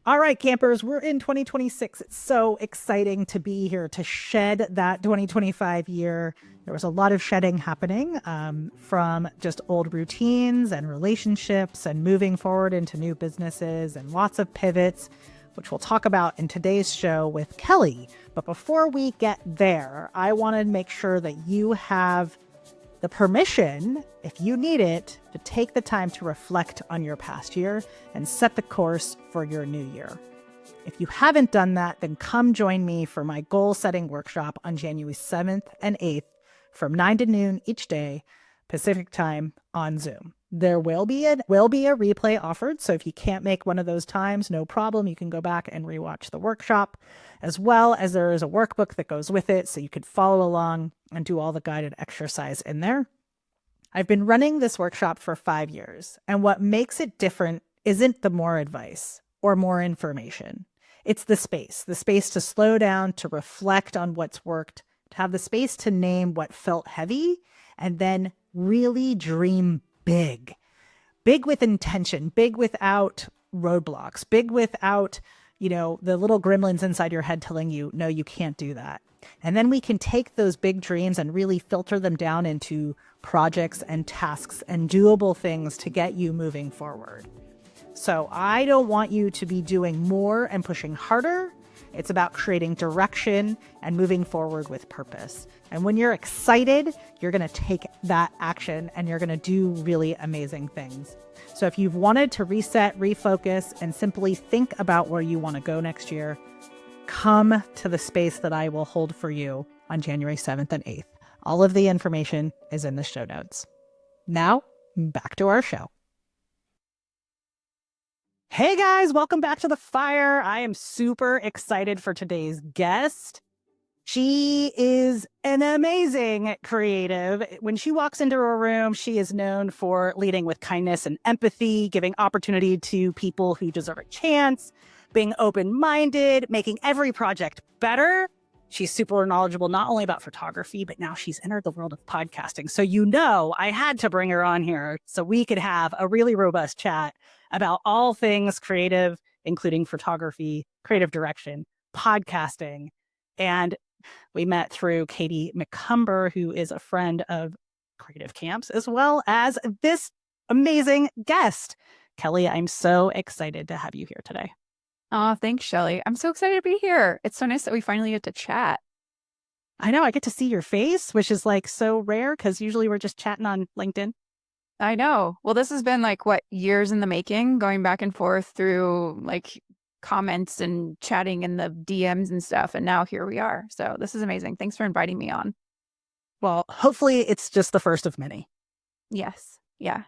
All right, campers, we're in 2026. It's so exciting to be here to shed that 2025 year. There was a lot of shedding happening from just old routines and relationships and moving forward into new businesses and lots of pivots, which we'll talk about in today's show with Kelly. But before we get there, I want to make sure that you have the permission, if you need it, to take the time to reflect on your past year and set the course for your new year. If you haven't done that, then come join me for my goal setting workshop on January 7th and 8th from 9 to noon each day, Pacific time on Zoom. There will be a replay offered, so if you can't make one of those times, no problem. You can go back and rewatch the workshop, as well as there is a workbook that goes with it, so you could follow along and do all the guided exercise in there. I've been running this workshop for 5 years, and what makes it different isn't the more advice or more information. It's the space to slow down, to reflect on what's worked, to have the space to name what felt heavy, and then really dream big. Big with intention, big without roadblocks, big without, the little gremlins inside your head telling you, no, you can't do that. And then we can take those big dreams and really filter them down into projects and tasks and doable things to get you moving forward. So I don't want you to be doing more and pushing harder. It's about creating direction and moving forward with purpose. And when you're excited, you're going to take that action and you're going to do really amazing things. So if you've wanted to reset, refocus, and simply think about where you want to go next year, come to the space that I will hold for you on January 7th and 8th. All of the information is in the show notes. Now, back to our show. Hey guys, welcome back to the fire. I am super excited for today's guest. She is an amazing creative. When she walks into a room, she is known for leading with kindness and empathy, giving opportunity to people who deserve a chance, being open-minded, making every project better. She's super knowledgeable, not only about photography, but now she's entered the world of podcasting. So I had to bring her on here so we could have a really robust chat about all things creative, including photography, creative direction, podcasting. And we met through Katie McCumber, who is a friend of Creative Camps, as well as this amazing guest. Kelly, I'm so excited to have you here today. Oh, thanks, Shelly. I'm so excited to be here. It's so nice that we finally get to chat. I know, I get to see your face, which is so rare because usually we're just chatting on LinkedIn. I know. Well, this has been years in the making, going back and forth through comments and chatting in the DMs and stuff. And now here we are. So this is amazing. Thanks for inviting me on. Well, hopefully it's just the first of many. Yes. Yeah.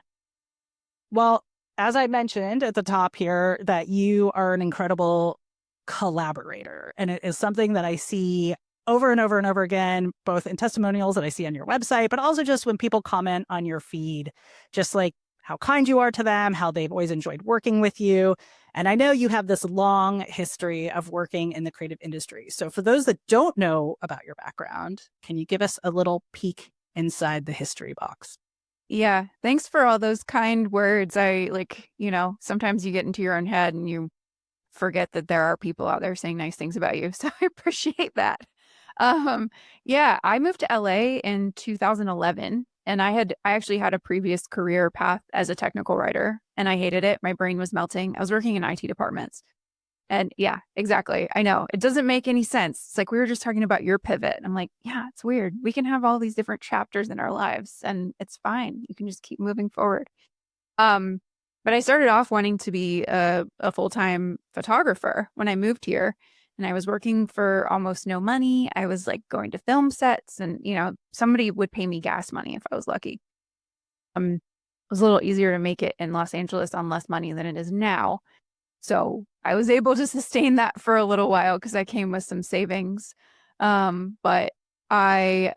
Well, as I mentioned at the top here, that you are an incredible collaborator. And it is something that I see over and over and over again, both in testimonials that I see on your website, but also just when people comment on your feed, just how kind you are to them, how they've always enjoyed working with you. And I know you have this long history of working in the creative industry. So for those that don't know about your background, can you give us a little peek inside the history box? Yeah. Thanks for all those kind words. Sometimes you get into your own head and you forget that there are people out there saying nice things about you. So I appreciate that. Yeah, I moved to LA in 2011 and I actually had a previous career path as a technical writer and I hated it. My brain was melting. I was working in IT departments. And yeah, exactly. I know it doesn't make any sense. It's we were just talking about your pivot. I'm yeah, it's weird. We can have all these different chapters in our lives and it's fine. You can just keep moving forward. But I started off wanting to be a full-time photographer when I moved here. And I was working for almost no money. I was going to film sets and, somebody would pay me gas money if I was lucky. It was a little easier to make it in Los Angeles on less money than it is now. So I was able to sustain that for a little while because I came with some savings. But I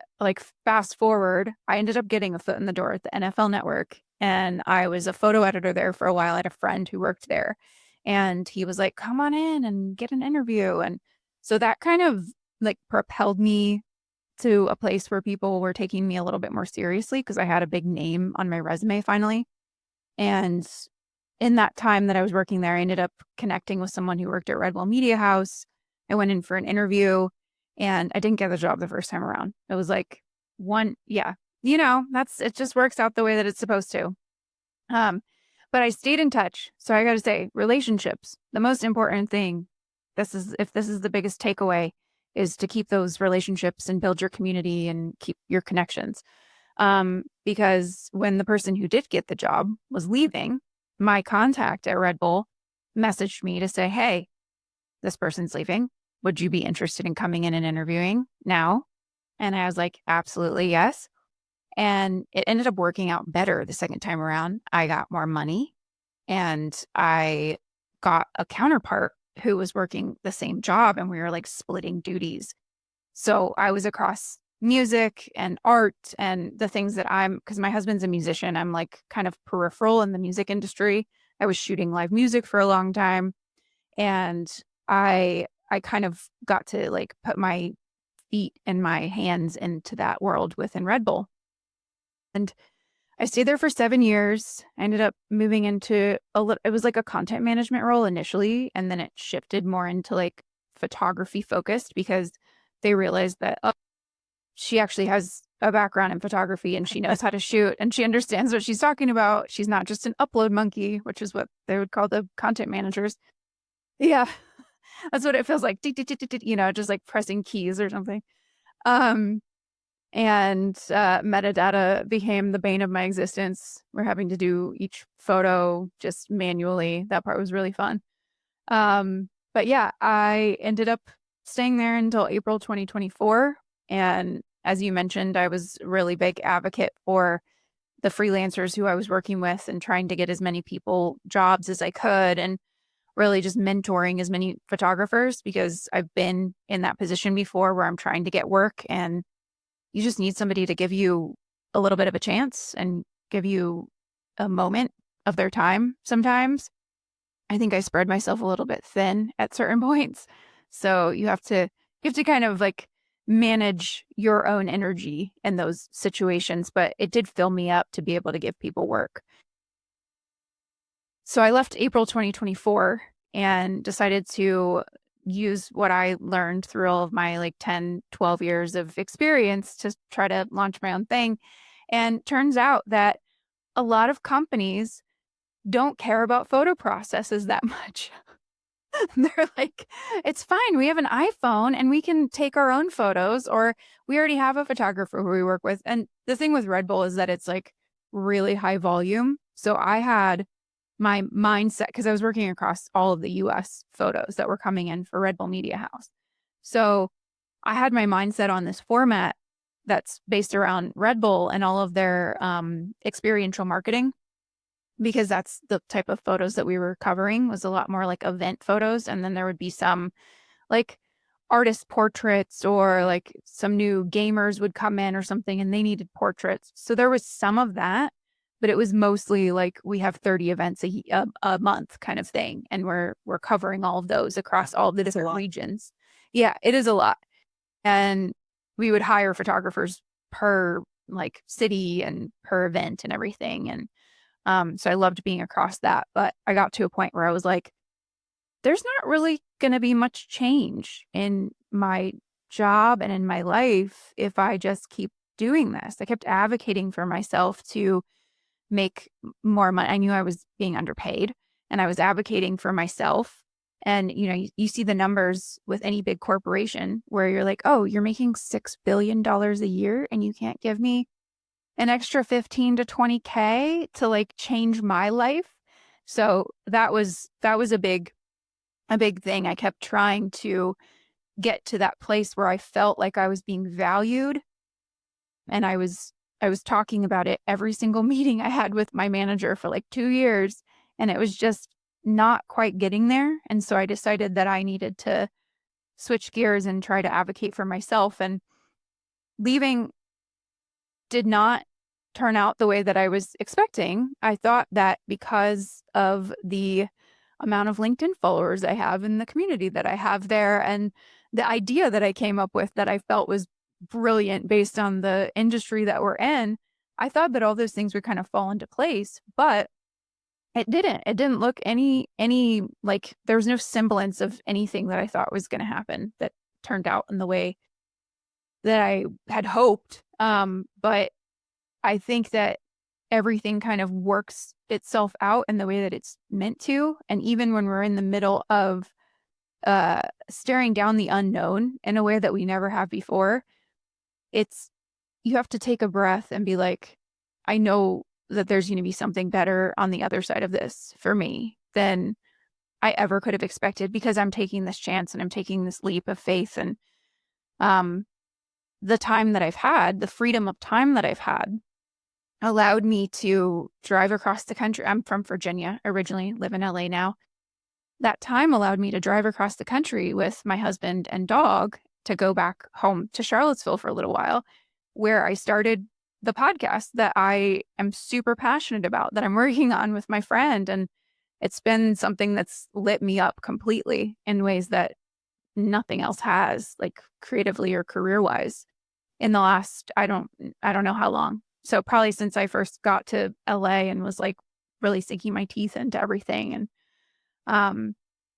fast forward, I ended up getting a foot in the door at the NFL Network. And I was a photo editor there for a while. I had a friend who worked there. And he was like, come on in and get an interview. And so that kind of propelled me to a place where people were taking me a little bit more seriously because I had a big name on my resume finally. And in that time that I was working there, I ended up connecting with someone who worked at Red Bull Media House. I went in for an interview and I didn't get the job the first time around. It was like it just works out the way that it's supposed to. Um, but I stayed in touch. So I got to say, relationships, the most important thing. If this is the biggest takeaway, is to keep those relationships and build your community and keep your connections. Because when the person who did get the job was leaving, my contact at Red Bull messaged me to say, hey, this person's leaving. Would you be interested in coming in and interviewing now? And I was like, absolutely, yes. And it ended up working out better the second time around. I got more money and I got a counterpart who was working the same job and we were like splitting duties. So I was across music and art and the things that because my husband's a musician, I'm like kind of peripheral in the music industry. I was shooting live music for a long time and I kind of got to like put my feet and my hands into that world within Red Bull. And I stayed there for 7 years. I ended up moving into it was like a content management role initially, and then it shifted more into like photography focused because they realized that she actually has a background in photography and she knows how to shoot and she understands what she's talking about. She's not just an upload monkey, which is what they would call the content managers. Yeah, that's what it feels like, just like pressing keys or something. And metadata became the bane of my existence. We're having to do each photo just manually. That part was really fun. But yeah, I ended up staying there until April 2024. And as you mentioned, I was a really big advocate for the freelancers who I was working with and trying to get as many people jobs as I could and really just mentoring as many photographers because I've been in that position before where I'm trying to get work and you just need somebody to give you a little bit of a chance and give you a moment of their time sometimes. I think I spread myself a little bit thin at certain points. So you have to kind of like manage your own energy in those situations, but it did fill me up to be able to give people work. So I left April 2024 and decided to use what I learned through all of my like 10, 12 years of experience to try to launch my own thing. And turns out that a lot of companies don't care about photo processes that much. They're like, it's fine. We have an iPhone and we can take our own photos, or we already have a photographer who we work with. And the thing with Red Bull is that it's like really high volume. So I had my mindset because I was working across all of the US photos that were coming in for Red Bull Media House. So I had my mindset on this format that's based around Red Bull and all of their experiential marketing, because that's the type of photos that we were covering was a lot more like event photos. And then there would be some like artist portraits or like some new gamers would come in or something and they needed portraits. So there was some of that, but it was mostly like we have 30 events a month kind of thing. And we're covering all of those across all the different regions. Yeah, it is a lot. And we would hire photographers per like city and per event and everything. And so I loved being across that. But I got to a point where I was like, there's not really going to be much change in my job and in my life if I just keep doing this. I kept advocating for myself to make more money. I knew I was being underpaid and I was advocating for myself. And, you see the numbers with any big corporation where you're like, oh, you're making $6 billion a year and you can't give me an extra 15 to 20K to like change my life. So that was a big thing. I kept trying to get to that place where I felt like I was being valued. And I was talking about it every single meeting I had with my manager for like 2 years. And it was just not quite getting there. And so I decided that I needed to switch gears and try to advocate for myself. And leaving did not turn out the way that I was expecting. I thought that because of the amount of LinkedIn followers I have and the community that I have there and the idea that I came up with that I felt was brilliant based on the industry that we're in, I thought that all those things would kind of fall into place. But It didn't. It didn't look any like there was no semblance of anything that I thought was going to happen that turned out in the way that I had hoped. But I think that everything kind of works itself out in the way that it's meant to. And even when we're in the middle of staring down the unknown in a way that we never have before, it's you have to take a breath and be like, I know that there's going to be something better on the other side of this for me than I ever could have expected, because I'm taking this chance and I'm taking this leap of faith. And um, the time that I've had, the freedom of time that I've had, allowed me to drive across the country. I'm from Virginia originally, live in LA now. That time allowed me to drive across the country with my husband and dog to go back home to Charlottesville for a little while, where I started the podcast that I am super passionate about, that I'm working on with my friend. And it's been something that's lit me up completely in ways that nothing else has, like creatively or career-wise, in the last, I don't know how long. So probably since I first got to LA and was like really sinking my teeth into everything. And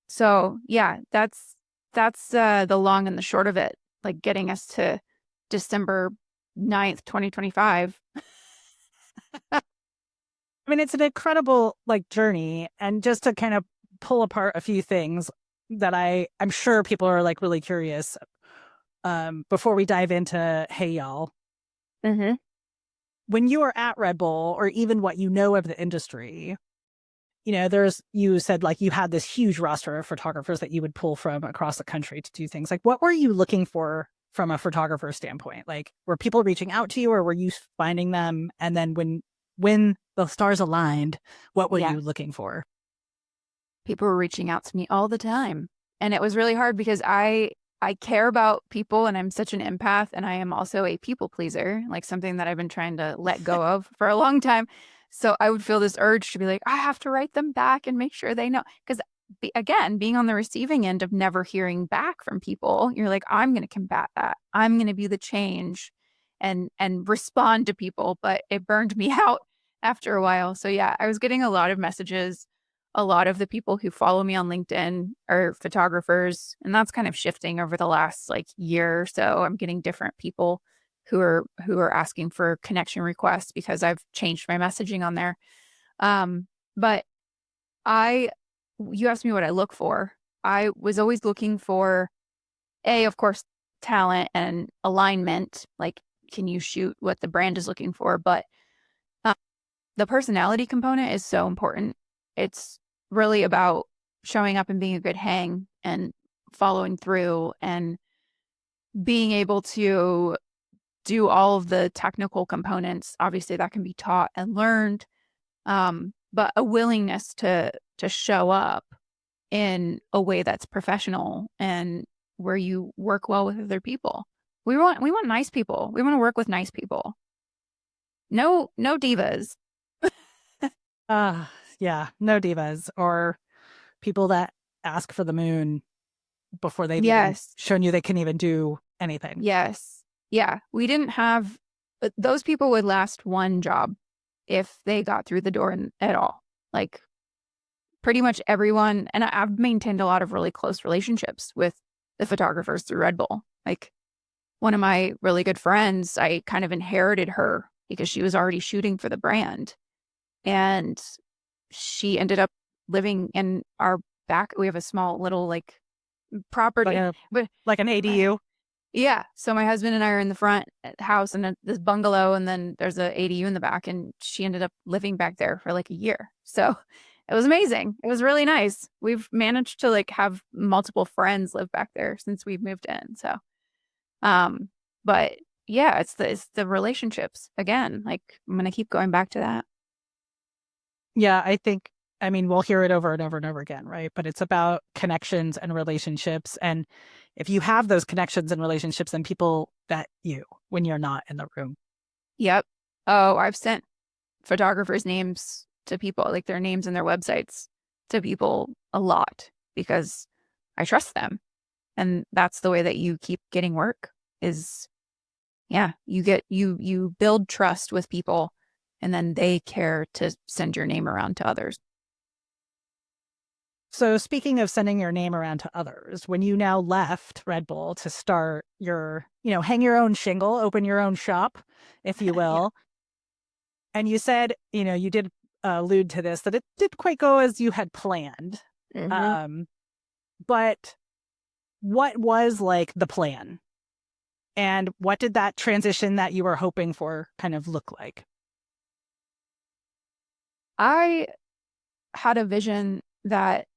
so yeah, that's the long and the short of it, like getting us to December 9th, 2025. I mean, it's an incredible like journey. And just to kind of pull apart a few things that I'm sure people are like really curious before we dive into Hey Y'all. Mm-hmm. When you are at Red Bull, or even what you know of the industry, you said like you had this huge roster of photographers that you would pull from across the country to do things. Like, what were you looking for from a photographer standpoint? Like, were people reaching out to you, or were you finding them? And then when the stars aligned, what were you looking for? People were reaching out to me all the time. And it was really hard because I care about people, and I'm such an empath, and I am also a people pleaser, like something that I've been trying to let go of for a long time. So I would feel this urge to be like, I have to write them back and make sure they know. Because again, being on the receiving end of never hearing back from people, you're like, I'm going to combat that. I'm going to be the change and respond to people. But it burned me out after a while. So yeah, I was getting a lot of messages. A lot of the people who follow me on LinkedIn are photographers, and that's kind of shifting over the last like year or so. I'm getting different people who are asking for connection requests because I've changed my messaging on there. But you asked me what I look for. I was always looking for of course, talent and alignment. Like, can you shoot what the brand is looking for? But the personality component is so important. It's really about showing up and being a good hang and following through and being able to do all of the technical components. Obviously, that can be taught and learned, but a willingness to show up in a way that's professional and where you work well with other people. We want nice people. We want to work with nice people. No divas. Yeah, no divas or people that ask for the moon before they've even Yes. shown you they can even do anything. Yes. Yeah. We didn't have those people would last one job if they got through the door at all. Like pretty much everyone. And I've maintained a lot of really close relationships with the photographers through Red Bull. Like one of my really good friends, I kind of inherited her because she was already shooting for the brand. And she ended up living in our back. We have a small little like property, but like an ADU. Yeah. So my husband and I are in the front house and this bungalow, and then there's a ADU in the back, and she ended up living back there for like a year. So it was amazing. It was really nice. We've managed to like have multiple friends live back there since we've moved in. So, but yeah, it's the relationships again. Like I'm going to keep going back to that. Yeah, I mean, we'll hear it over and over and over again, right? But it's about connections and relationships. And if you have those connections and relationships, then people vet you when you're not in the room. Yep. Oh, I've sent photographers' names to people, like their names and their websites to people a lot because I trust them. And that's the way that you keep getting work is, yeah, you build trust with people, and then they care to send your name around to others. So speaking of sending your name around to others, when you now left Red Bull to start your, hang your own shingle, open your own shop, if you Yeah. will, and you said, you did allude to this, that it didn't quite go as you had planned. Hmm. Um, but what was like the plan? And what did that transition that you were hoping for kind of look like? I had a vision that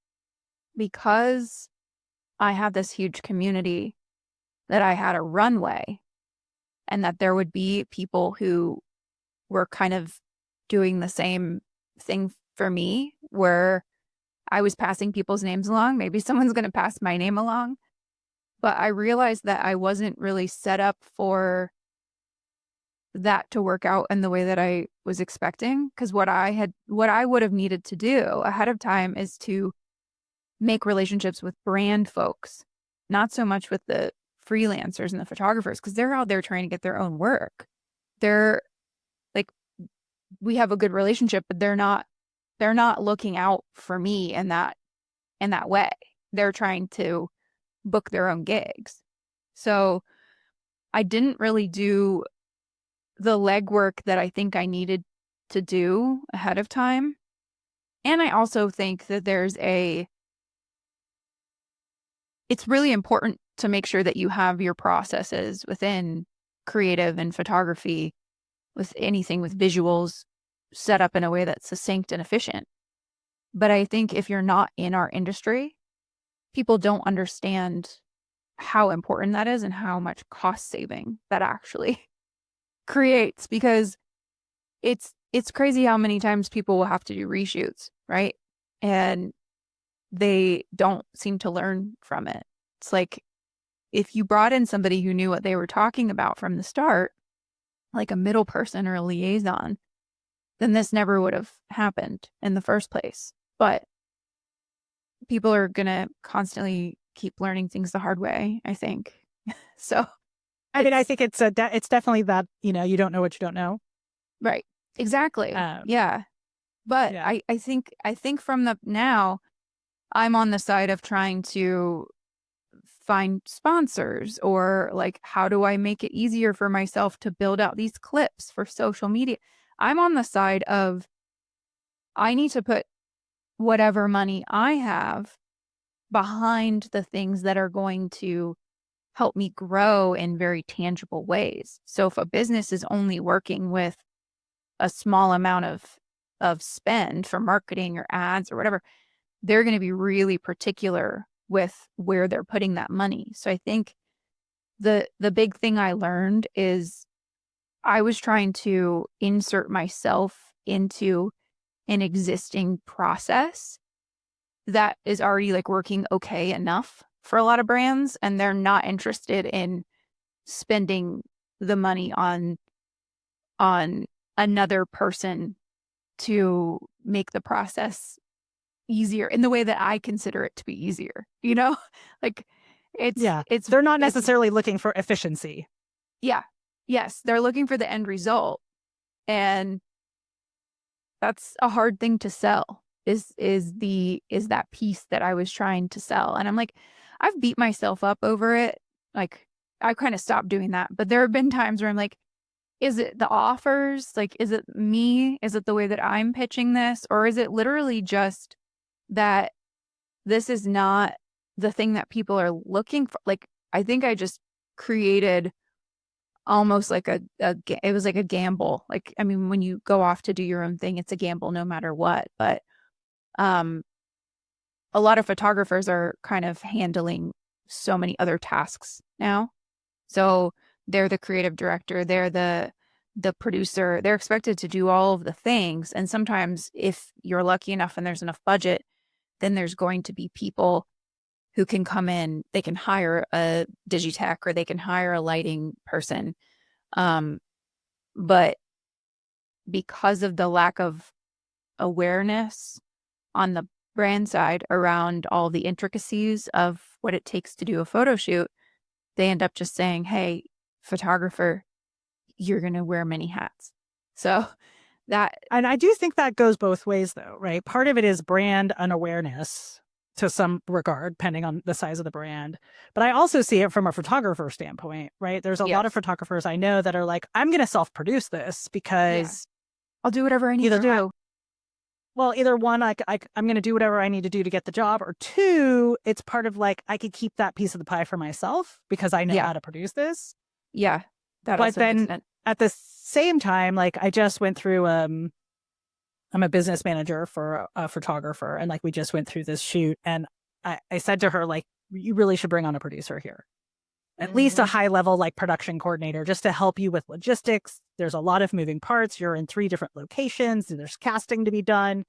because I had this huge community, that I had a runway and that there would be people who were kind of doing the same thing for me, where I was passing people's names along. Maybe someone's going to pass my name along. But I realized that I wasn't really set up for that to work out in the way that I was expecting. Because what I would have needed to do ahead of time is to make relationships with brand folks, not so much with the freelancers and the photographers, because they're out there trying to get their own work. They're like, we have a good relationship, but they're not looking out for me in that way. They're trying to book their own gigs. So I didn't really do the legwork that I think I needed to do ahead of time. And I also think that it's really important to make sure that you have your processes within creative and photography, with anything with visuals, set up in a way that's succinct and efficient. But I think if you're not in our industry, people don't understand how important that is and how much cost saving that actually creates, because it's crazy how many times people will have to do reshoots, right? And they don't seem to learn from it. It's like, if you brought in somebody who knew what they were talking about from the start, like a middle person or a liaison, then this never would have happened in the first place. But people are going to constantly keep learning things the hard way, I think. So I mean, I think it's definitely that, you don't know what you don't know. right. Exactly. Um, Yeah. But yeah. I think from the now, I'm on the side of trying to find sponsors, or like, how do I make it easier for myself to build out these clips for social media? I'm on the side of, I need to put whatever money I have behind the things that are going to help me grow in very tangible ways. So if a business is only working with a small amount of spend for marketing or ads or whatever, they're going to be really particular with where they're putting that money. So I think the big thing I learned is, I was trying to insert myself into an existing process that is already like working okay enough for a lot of brands, and they're not interested in spending the money on another person to make the process easier in the way that I consider it to be easier, you know? Like, it's Yeah. it's They're not it's necessarily looking for efficiency. yeah. Yes, they're looking for the end result, and that's a hard thing to sell, is that piece that I was trying to sell. And I'm like, I've beat myself up over it. Like, I kind of stopped doing that, but there have been times where I'm like, is it the offers? Like, is it me? Is it the way that I'm pitching this? Or is it literally just that this is not the thing that people are looking for? Like, I think I just created almost like it was like a gamble. Like, I mean, when you go off to do your own thing, it's a gamble no matter what. But um, a lot of photographers are kind of handling so many other tasks now. So they're the creative director, they're the producer, they're expected to do all of the things. And sometimes, if you're lucky enough and there's enough budget, then there's going to be people who can come in. They can hire a digitech, or they can hire a lighting person. Um, but because of the lack of awareness on the brand side around all the intricacies of what it takes to do a photo shoot, they end up just saying, "Hey, photographer, you're going to wear many hats." So that, And I do think that goes both ways, though, right? Part of it is brand unawareness. to some regard, depending on the size of the brand. But I also see it from a photographer standpoint, right? There's a lot of Yes. photographers I know that are like, I'm going to self-produce this Yeah. because I'll do whatever I need to either do. well, either one, I'm going to do whatever I need to do to get the job, or two, it's part of like, I could keep that piece of the pie for myself because I know Yeah. how to produce this. Yeah. That But also makes then sense. at the same time, like I just went through, I'm a business manager for a photographer, and like we just went through this shoot, and I said to her, like, you really should bring on a producer here, at least a Mhm. high level like production coordinator, just to help you with logistics. There's a lot of moving parts. You're in 3 different locations. There's casting to be done.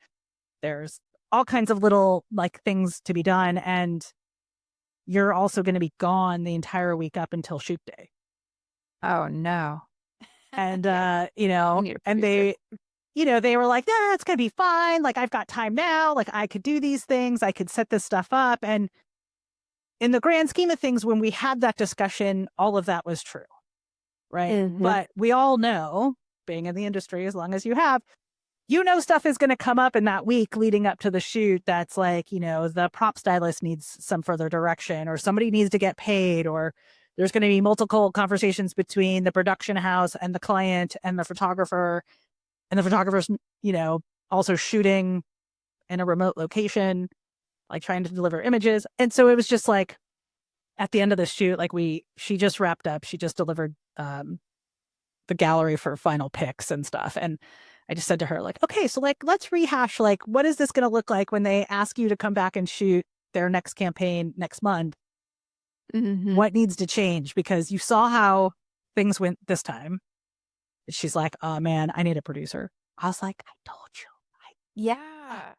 There's all kinds of little like things to be done, and you're also going to be gone the entire week up until shoot day. Oh, no. And Yeah. You need a and producer. they were like, "Yeah, it's gonna be fine. Like, I've got time now. Like, I could do these things. I could set this stuff up." And in the grand scheme of things, when we had that discussion, all of that was true, right? Mhm. But we all know, being in the industry as long as you have, stuff is going to come up in that week leading up to the shoot. That's like, the prop stylist needs some further direction, or somebody needs to get paid, or there's going to be multiple conversations between the production house and the client and the photographer, and the photographer's, also shooting in a remote location, like trying to deliver images. And so it was just like at the end of the shoot, like she just wrapped up, she just delivered the gallery for final picks and stuff. And I just said to her, like, okay, so like, let's rehash, like, what is this going to look like when they ask you to come back and shoot their next campaign next month? Mhm. What needs to change? Because you saw how things went this time. She's like, oh man, I need a producer. I was like, I told you. Yeah.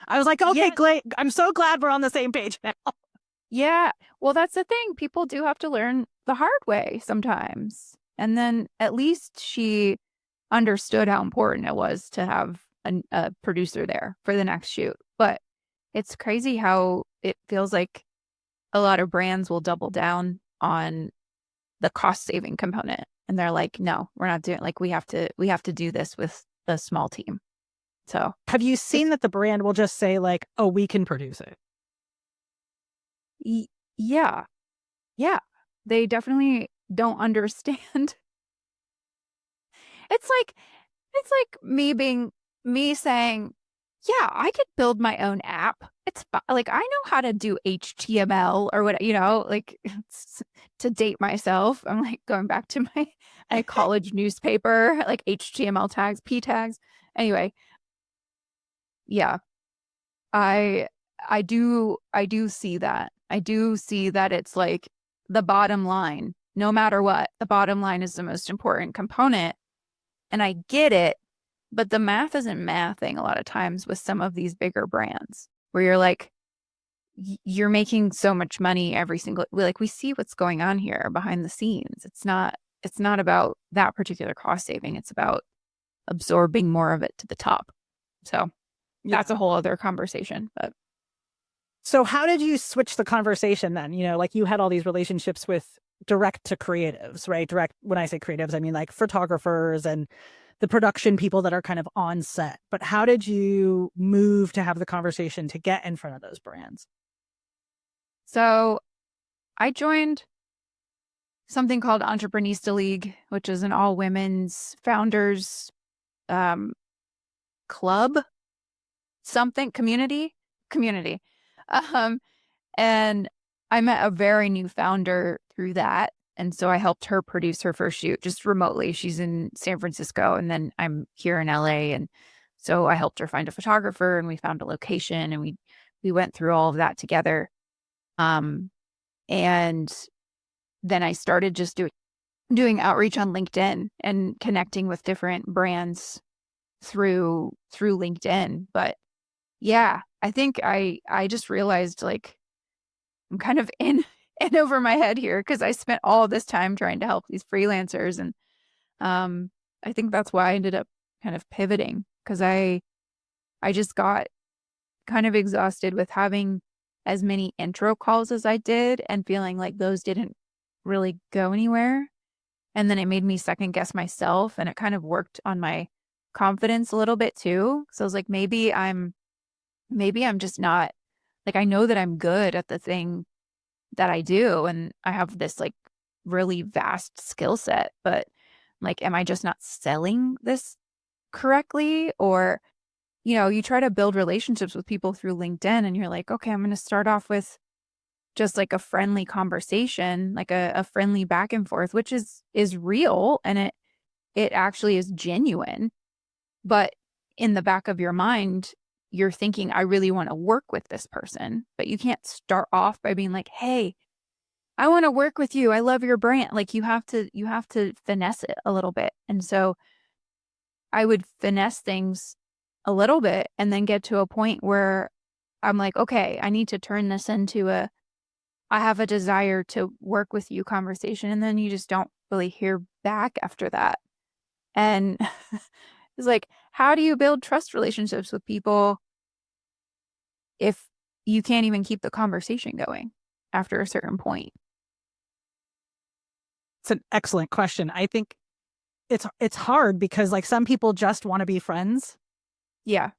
I was like, okay, Yeah. great. I'm so glad we're on the same page now. Yeah. Well, that's the thing. People do have to learn the hard way sometimes. And then at least she understood how important it was to have a producer there for the next shoot. But it's crazy how it feels like a lot of brands will double down on the cost saving component. And they're like, no, we're not doing like we have to do this with a small team. So Have you seen it's that the brand will just say, like, oh, we can produce it? y- yeah. Yeah. They definitely don't understand. It's like me saying, "Yeah, I could build my own app. It's like I know how to do HTML or what, like to date myself. I'm like going back to my college newspaper, like HTML tags, P tags. Anyway, yeah, I I do see that. I do see that it's like the bottom line. No matter what, the bottom line is the most important component. And I get it, but the math isn't mathing a lot of times with some of these bigger brands where you're like, you're making so much money every single like we see what's going on here behind the scenes. It's not about that particular cost saving. It's about absorbing more of it to the top. So that's Yeah. a whole other conversation. But So how did you switch the conversation then? Like you had all these relationships with direct to creatives, right? Direct, when I say creatives, I mean like photographers and the production people that are kind of on set. But how did you move to have the conversation to get in front of those brands? so I joined something called Entreprenista League, which is an all women's founders um, club, something community. Um, and I met a very new founder through that. And so I helped her produce her first shoot just remotely. She's in San Francisco and then I'm here in LA. And so I helped her find a photographer and we found a location and we went through all of that together. Um, and then I started just doing outreach on LinkedIn and connecting with different brands through LinkedIn. But yeah, I think I just realized like I'm kind of in over my head here because I spent all this time trying to help these freelancers and um I think that's why I ended up kind of pivoting because I just got kind of exhausted with having as many intro calls as I did and feeling like those didn't really go anywhere. And then it made me second guess myself and it kind of worked on my confidence a little bit too. So I was like, maybe I'm just not Like, I know that I'm good at the thing that I do, and I have this like really vast skill set, but like, am I just not selling this correctly? Or, you try to build relationships with people through LinkedIn and you're like, okay, I'm going to start off with just like a friendly conversation, like a friendly back and forth, which is real, and it actually is genuine. But in the back of your mind, you're thinking, I really want to work with this person, but you can't start off by being like, hey, I want to work with you. I love your brand. Like, you have to finesse it a little bit. And so I would finesse things a little bit and then get to a point where I'm like, okay, I need to turn this into I have a desire to work with you conversation. And then you just don't really hear back after that. And it's like, how do you build trust relationships with people if you can't even keep the conversation going after a certain point? It's an excellent question. I think it's hard because like some people just want to be friends. Yeah.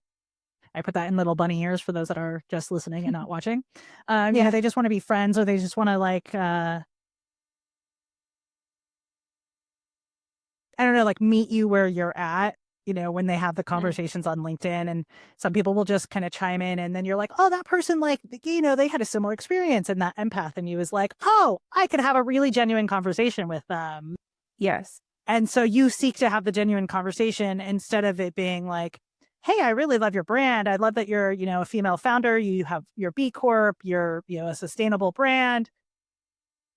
I put that in little bunny ears for those that are just listening and not watching. Yeah. They just want to be friends, or they just want to like I don't know, like meet you where you're at, when they have the Mm. conversations on LinkedIn. And some people will just kind of chime in, and then you're like, oh, that person, like, they had a similar experience, and that empath in you is like, oh, I could have a really genuine conversation with them. Yes. And so you seek to have the genuine conversation instead of it being like, hey, I really love your brand. I love that you're, a female founder. You have your B Corp, you're, a sustainable brand.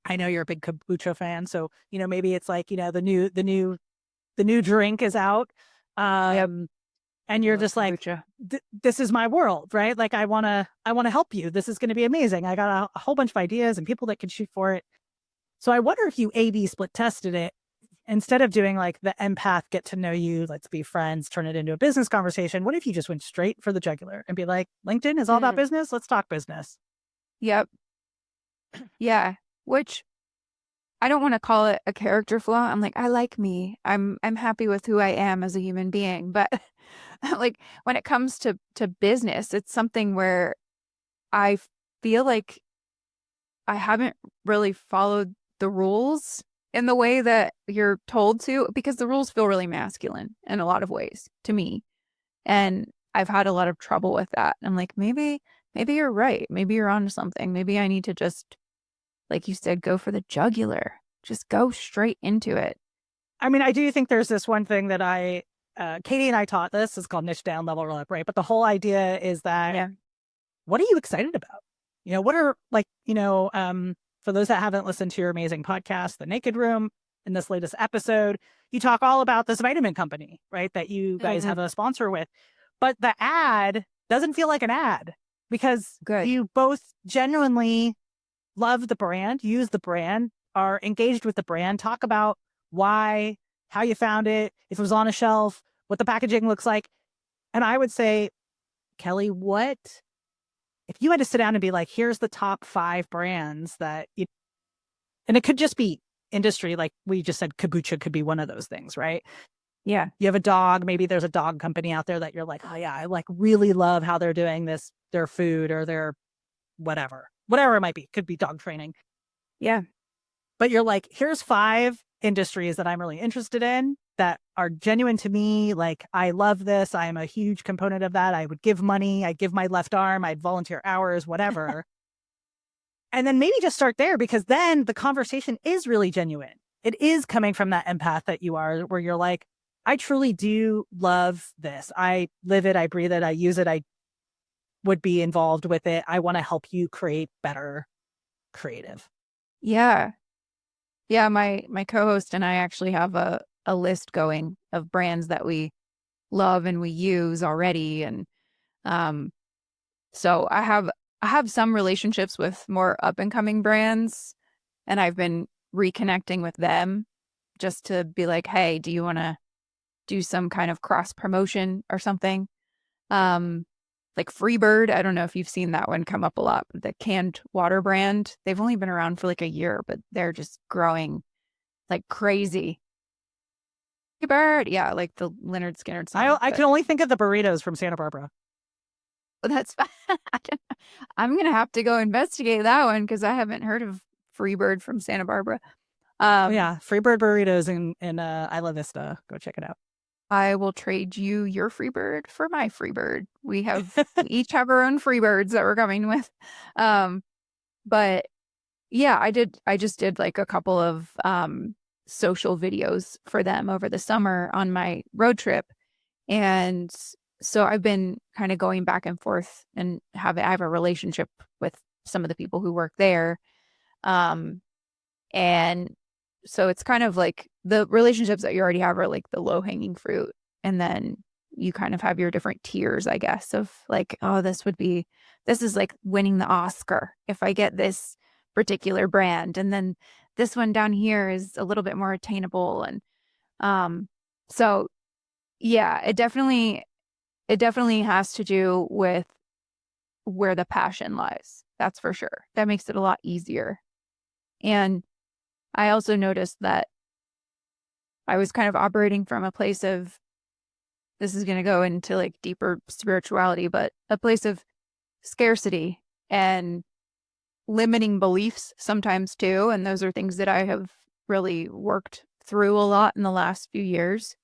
I know you're a big kombucha fan. So, maybe it's like, the new drink is out. Yep. And I you're love just like, kombucha. this is my world, right? Like, I want to help you. This is going to be amazing. I got a whole bunch of ideas and people that can shoot for it. So I wonder if you A/B split tested it instead of doing like the empath, get to know you, let's be friends, turn it into a business conversation. What if you just went straight for the jugular and be like, LinkedIn is all about Mm. business. Let's talk business. Yep. Yeah. Which I don't want to call it a character flaw. I'm like, I like me. I'm happy with who I am as a human being. But like, when it comes to business, it's something where I feel like I haven't really followed the rules in the way that you're told to, because the rules feel really masculine in a lot of ways to me. And I've had a lot of trouble with that. I'm like, maybe you're right. Maybe you're onto something. Maybe I need to just, like you said, go for the jugular. Just go straight into it. I mean, I do think there's this one thing that Katie and I taught this. It's called niche down, level up, right? But the whole idea is that, Yeah. what are you excited about? What are like, for those that haven't listened to your amazing podcast, The Naked Room, in this latest episode, you talk all about this vitamin company, right? That you guys Hmm. have a sponsor with. But the ad doesn't feel like an ad because Good. you both genuinely love the brand, use the brand, are engaged with the brand, talk about why, how you found it, if it was on a shelf, what the packaging looks like. And I would say, Kelly, what if you had to sit down and be like, here's the top 5 brands that and it could just be industry, like we just said, kombucha could be one of those things, right? Yeah. You have a dog, maybe there's a dog company out there that you're like, oh yeah, I like really love how they're doing this, their food or their whatever it might be, could be dog training. Yeah. But you're like, here's 5 industries that I'm really interested in that are genuine to me. Like, I love this. I am a huge component of that. I would give money. I'd give my left arm. I'd volunteer hours, whatever. And then maybe just start there, because then the conversation is really genuine. It is coming from that empath that you are, where you're like, I truly do love this. I live it. I breathe it. I use it. I would be involved with it. I want to help you create better creative. Yeah. Yeah. My co-host and I actually have a list going of brands that we love and we use already. And um so I have some relationships with more up and coming brands, and I've been reconnecting with them just to be like, hey, do you want to do some kind of cross promotion or something? Um, like Freebird, I don't know if you've seen that one come up a lot. The canned water brand, they've only been around for like a year, but they're just growing like crazy. Freebird, yeah, like the Leonard Skinner I song. I But can only think of the burritos from Santa Barbara. But that's fine. I'm going to have to go investigate that one because I haven't heard of Freebird from Santa Barbara. Yeah, Freebird burritos in Isla Vista. Go check it out. I will trade you your Freebird for my Freebird. We each have our own Freebirds that we're coming with. But yeah, I just did like a couple of social videos for them over the summer on my road trip. And so I've been kind of going back and forth and I have a relationship with some of the people who work there. And so it's kind of like the relationships that you already have are like the low hanging fruit. And then you kind of have your different tiers, I guess, of like, oh, this is like winning the Oscar if I get this particular brand. And then this one down here is a little bit more attainable. And so yeah, it definitely has to do with where the passion lies. That's for sure. That makes it a lot easier. And I also noticed that I was kind of operating from a place of, this is going to go into like deeper spirituality, but a place of scarcity and limiting beliefs sometimes too. And those are things that I have really worked through a lot in the last few years,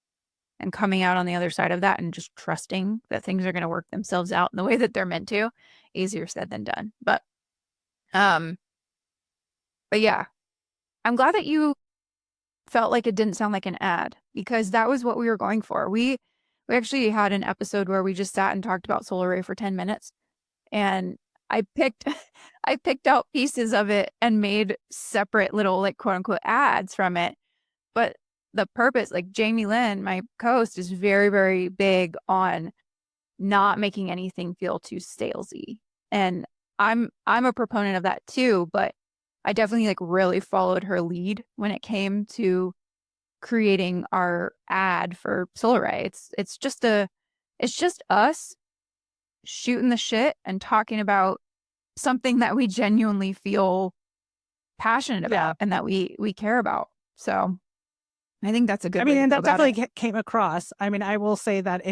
and coming out on the other side of that and just trusting that things are going to work themselves out in the way that they're meant to. Easier said than done. But yeah, I'm glad that you felt like it didn't sound like an ad, because that was what we were going for. We actually had an episode where we just sat and talked about Solar Ray for 10 minutes, and I picked out pieces of it and made separate little like quote unquote ads from it. But the purpose, like Jamie Lynn, my co-host, is very, very big on not making anything feel too salesy. And I'm a proponent of that too, but I definitely like really followed her lead when it came to creating our ad for Solar Ray. It's just us shooting the shit and talking about something that we genuinely feel passionate about and that we care about. So I think that's a good way to and go that about definitely it. came across. I mean, I will say that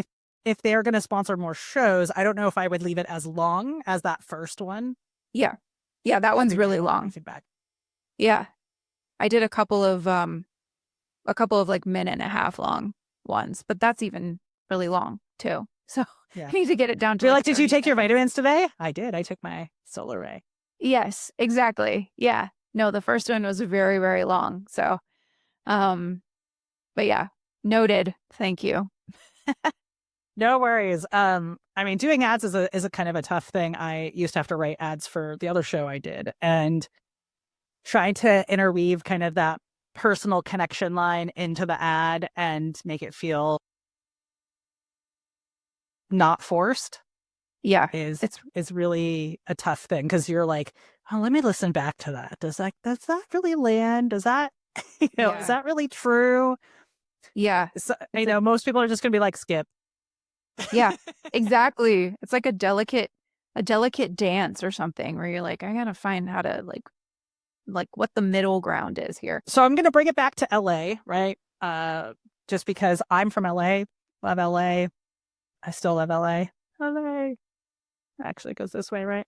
if they're going to sponsor more shows, I don't know if I would leave it as long as that first one. Yeah. Yeah, that one's really long. Feedback. Yeah. I did a couple of like minute and a half long ones, but that's even really long too. So I need to get it down to like did you take your vitamins today? I did. I took my Solar Ray. Yes, exactly. Yeah. No, the first one was very, very long. So, but yeah, noted. Thank you. No worries. I mean, doing ads is a kind of a tough thing. I used to have to write ads for the other show I did, and trying to interweave kind of that personal connection line into the ad and make it feel not forced. Yeah, is really a tough thing, because you're like, oh, let me listen back to that. Does that really land? Does that is that really true? Yeah. So, most people are just gonna be like, skip. Yeah, exactly. It's like a delicate dance or something where you're like, I gotta find how to like what the middle ground is here. So I'm gonna bring it back to LA, right? Just because I'm from LA, love LA. I still love LA. LA actually goes this way, right?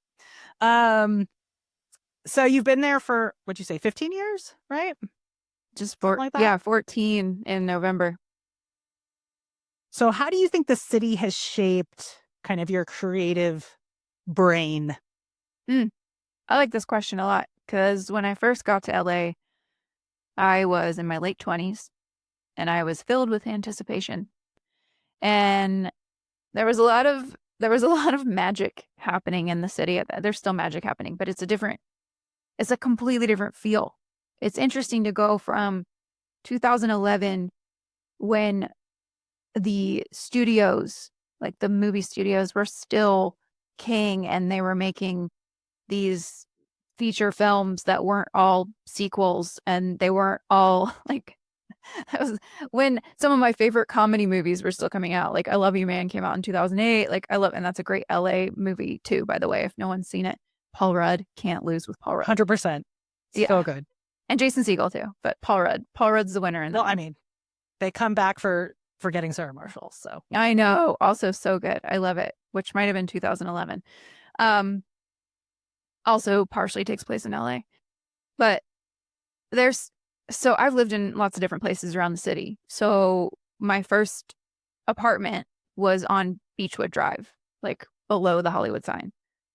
So you've been there for, what'd you say, 15 years, right? Just like that? Yeah, 14 in November. So how do you think the city has shaped kind of your creative brain? I like this question a lot, because when I first got to LA, I was in my late 20s and I was filled with anticipation. And there was a lot of magic happening in the city. There's still magic happening, but it's a completely different feel. It's interesting to go from 2011, when the studios, like the movie studios, were still king and they were making these feature films that weren't all sequels, and they weren't all like, that was when some of my favorite comedy movies were still coming out. Like I Love You Man came out in 2008. And that's a great LA movie too, by the way, if no one's seen it. Paul Rudd, can't lose with Paul Rudd. 100%. So good. And Jason Segel too, but Paul Rudd's the winner. I mean, they come back for forgetting Sarah Marshall. So I know. Also so good. I love it, which might have been 2011. Also partially takes place in LA. But so I've lived in lots of different places around the city. So my first apartment was on Beechwood Drive, like below the Hollywood sign.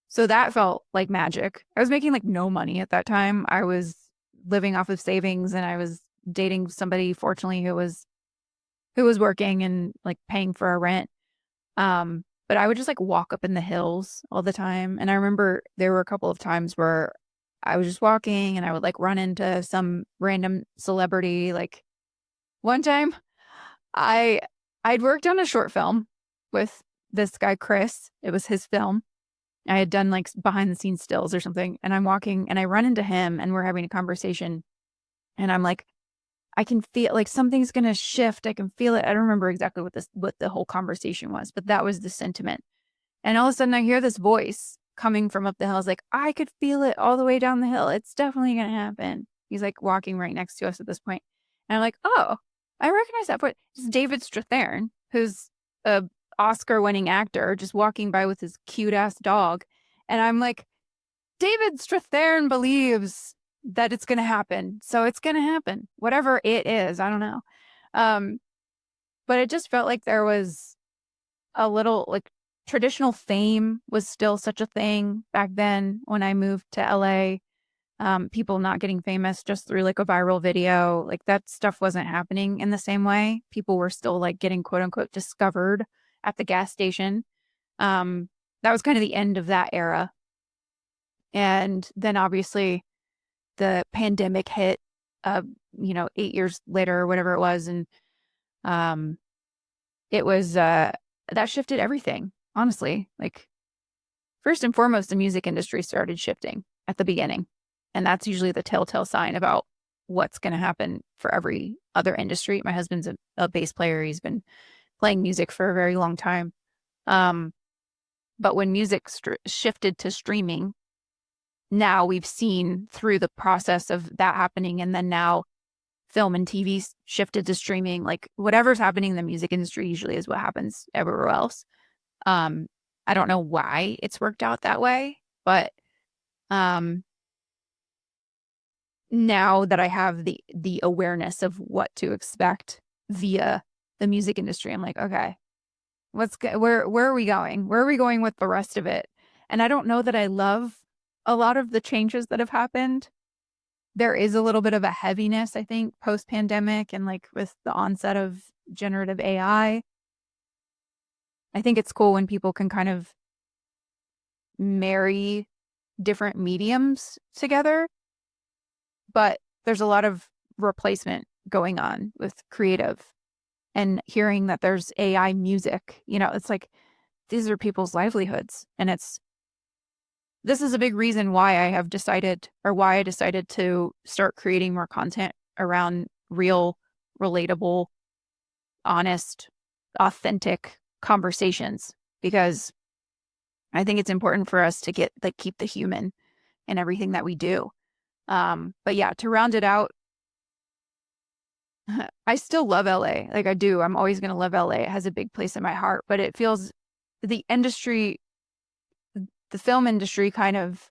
So that felt like magic. I was making like no money at that time. I was living off of savings, and I was dating somebody, fortunately, who was working and like paying for our rent. But I would just like walk up in the hills all the time. And I remember there were a couple of times where I was just walking and I would like run into some random celebrity. Like one time I'd worked on a short film with this guy, Chris. It was his film. I had done like behind the scenes stills or something. And I'm walking and I run into him and we're having a conversation. And I'm like, I can feel like something's going to shift. I can feel it. I don't remember exactly what the whole conversation was, but that was the sentiment. And all of a sudden I hear this voice coming from up the hill. I was like, I could feel it all the way down the hill. It's definitely going to happen. He's like walking right next to us at this point. And I'm like, oh, I recognize that voice. It's David Strathairn, who's a Oscar-winning actor, just walking by with his cute-ass dog. And I'm like, David Strathairn believes that it's going to happen. So it's going to happen. Whatever it is, I don't know. But it just felt like there was a little, like, traditional fame was still such a thing back then when I moved to LA. People not getting famous just through like a viral video, like that stuff wasn't happening in the same way. People were still like getting quote unquote discovered at the gas station. That was kind of the end of that era. And then obviously the pandemic hit, 8 years later or whatever it was. And it was, that shifted everything, honestly. Like, first and foremost, the music industry started shifting at the beginning. And that's usually the telltale sign about what's going to happen for every other industry. My husband's a bass player. He's been playing music for a very long time. But when music shifted to streaming, now we've seen through the process of that happening. And then now film and TV shifted to streaming. Like whatever's happening in the music industry usually is what happens everywhere else. I don't know why it's worked out that way, but now that I have the awareness of what to expect via the music industry, I'm like, okay, where are we going? Where are we going with the rest of it? And I don't know that I love a lot of the changes that have happened. There is a little bit of a heaviness, I think, post-pandemic and like with the onset of generative AI. I think it's cool when people can kind of marry different mediums together, but there's a lot of replacement going on with creative. And hearing that there's AI music, it's like these are people's livelihoods. And this is a big reason why I decided to start creating more content around real, relatable, honest, authentic conversations, because I think it's important for us to keep the human in everything that we do. But yeah, to round it out, I still love LA. Like I do. I'm always going to love LA. It has a big place in my heart, but it feels the film industry kind of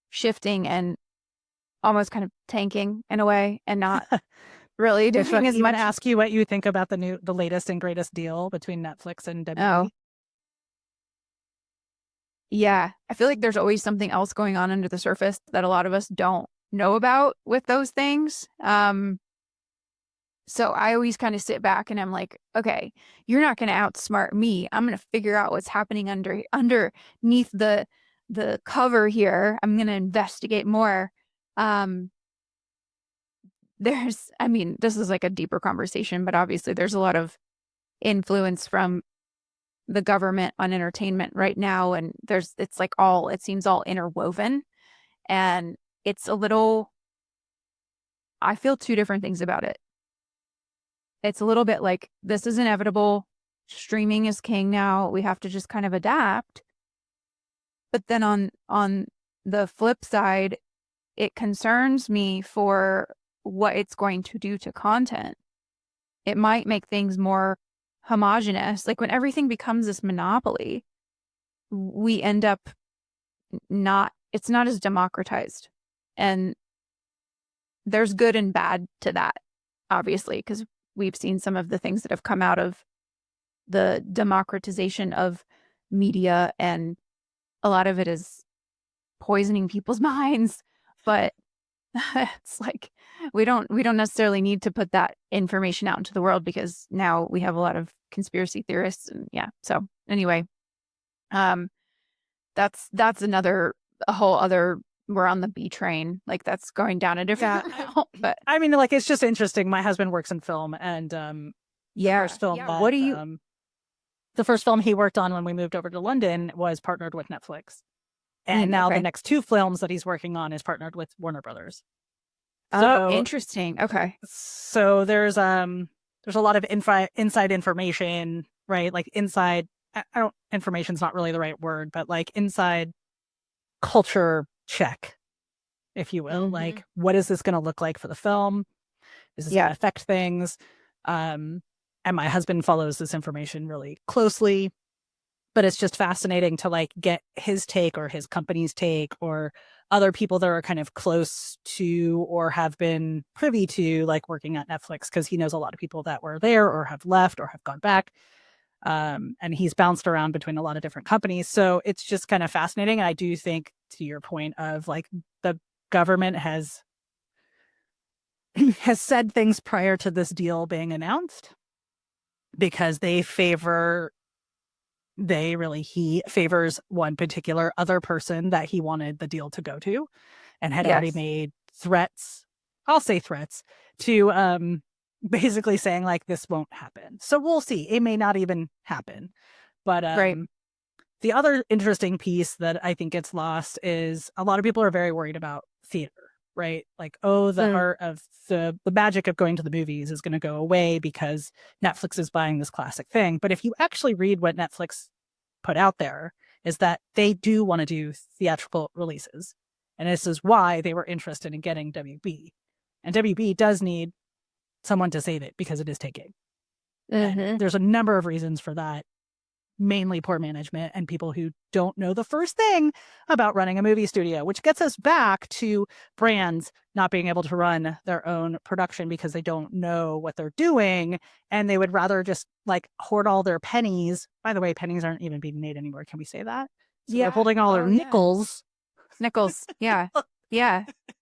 shifting and almost kind of tanking in a way and not really doing as much. Ask you what you think about the latest and greatest deal between Netflix and WWE. Oh. Yeah. I feel like there's always something else going on under the surface that a lot of us don't know about with those things. So I always kind of sit back and I'm like, okay, you're not going to outsmart me. I'm going to figure out what's happening underneath the cover here. I'm going to investigate more. This is like a deeper conversation, but obviously there's a lot of influence from the government on entertainment right now. And it seems all interwoven, and it's a little, I feel two different things about it. It's a little bit like, this is inevitable. Streaming is king now. We have to just kind of adapt. But then on the flip side, it concerns me for what it's going to do to content. it might make things more homogenous. Like when everything becomes this monopoly, we end up it's not as democratized. And there's good and bad to that, obviously, because we've seen some of the things that have come out of the democratization of media, and a lot of it is poisoning people's minds. But it's like we don't necessarily need to put that information out into the world, because now we have a lot of conspiracy theorists, and so anyway, that's a whole other, we're on the B train, like that's going down a different route. But I mean, like, it's just interesting. My husband works in film, and the first film what do you the first film he worked on when we moved over to London was partnered with Netflix. And now the next two films that he's working on is partnered with Warner Brothers. So interesting. Okay. So there's a lot of inside information, right? Like inside, information's not really the right word, but like inside culture check, if you will. Like, what is this going to look like for the film? Is this going to affect things? And my husband follows this information really closely. But it's just fascinating to like get his take or his company's take or other people that are kind of close to or have been privy to like working at Netflix, because he knows a lot of people that were there or have left or have gone back. And he's bounced around between a lot of different companies. So it's just kind of fascinating. And I do think, to your point of like, the government has said things prior to this deal being announced because he favors one particular other person that he wanted the deal to go to, and had already made threats, I'll say threats, to basically saying like, this won't happen. So we'll see. It may not even happen. But the other interesting piece that I think gets lost is a lot of people are very worried about theater, right? Like, the art of the magic of going to the movies is going to go away because Netflix is buying this classic thing. But if you actually read what Netflix put out there, is that they do want to do theatrical releases. And this is why they were interested in getting WB. And WB does need someone to save it because it is taking. And there's a number of reasons for that. Mainly poor management and people who don't know the first thing about running a movie studio, which gets us back to brands not being able to run their own production because they don't know what they're doing, and they would rather just like hoard all their pennies. By the way, pennies aren't even being made anymore. Can we say that? So they're holding all their nickels. Yeah.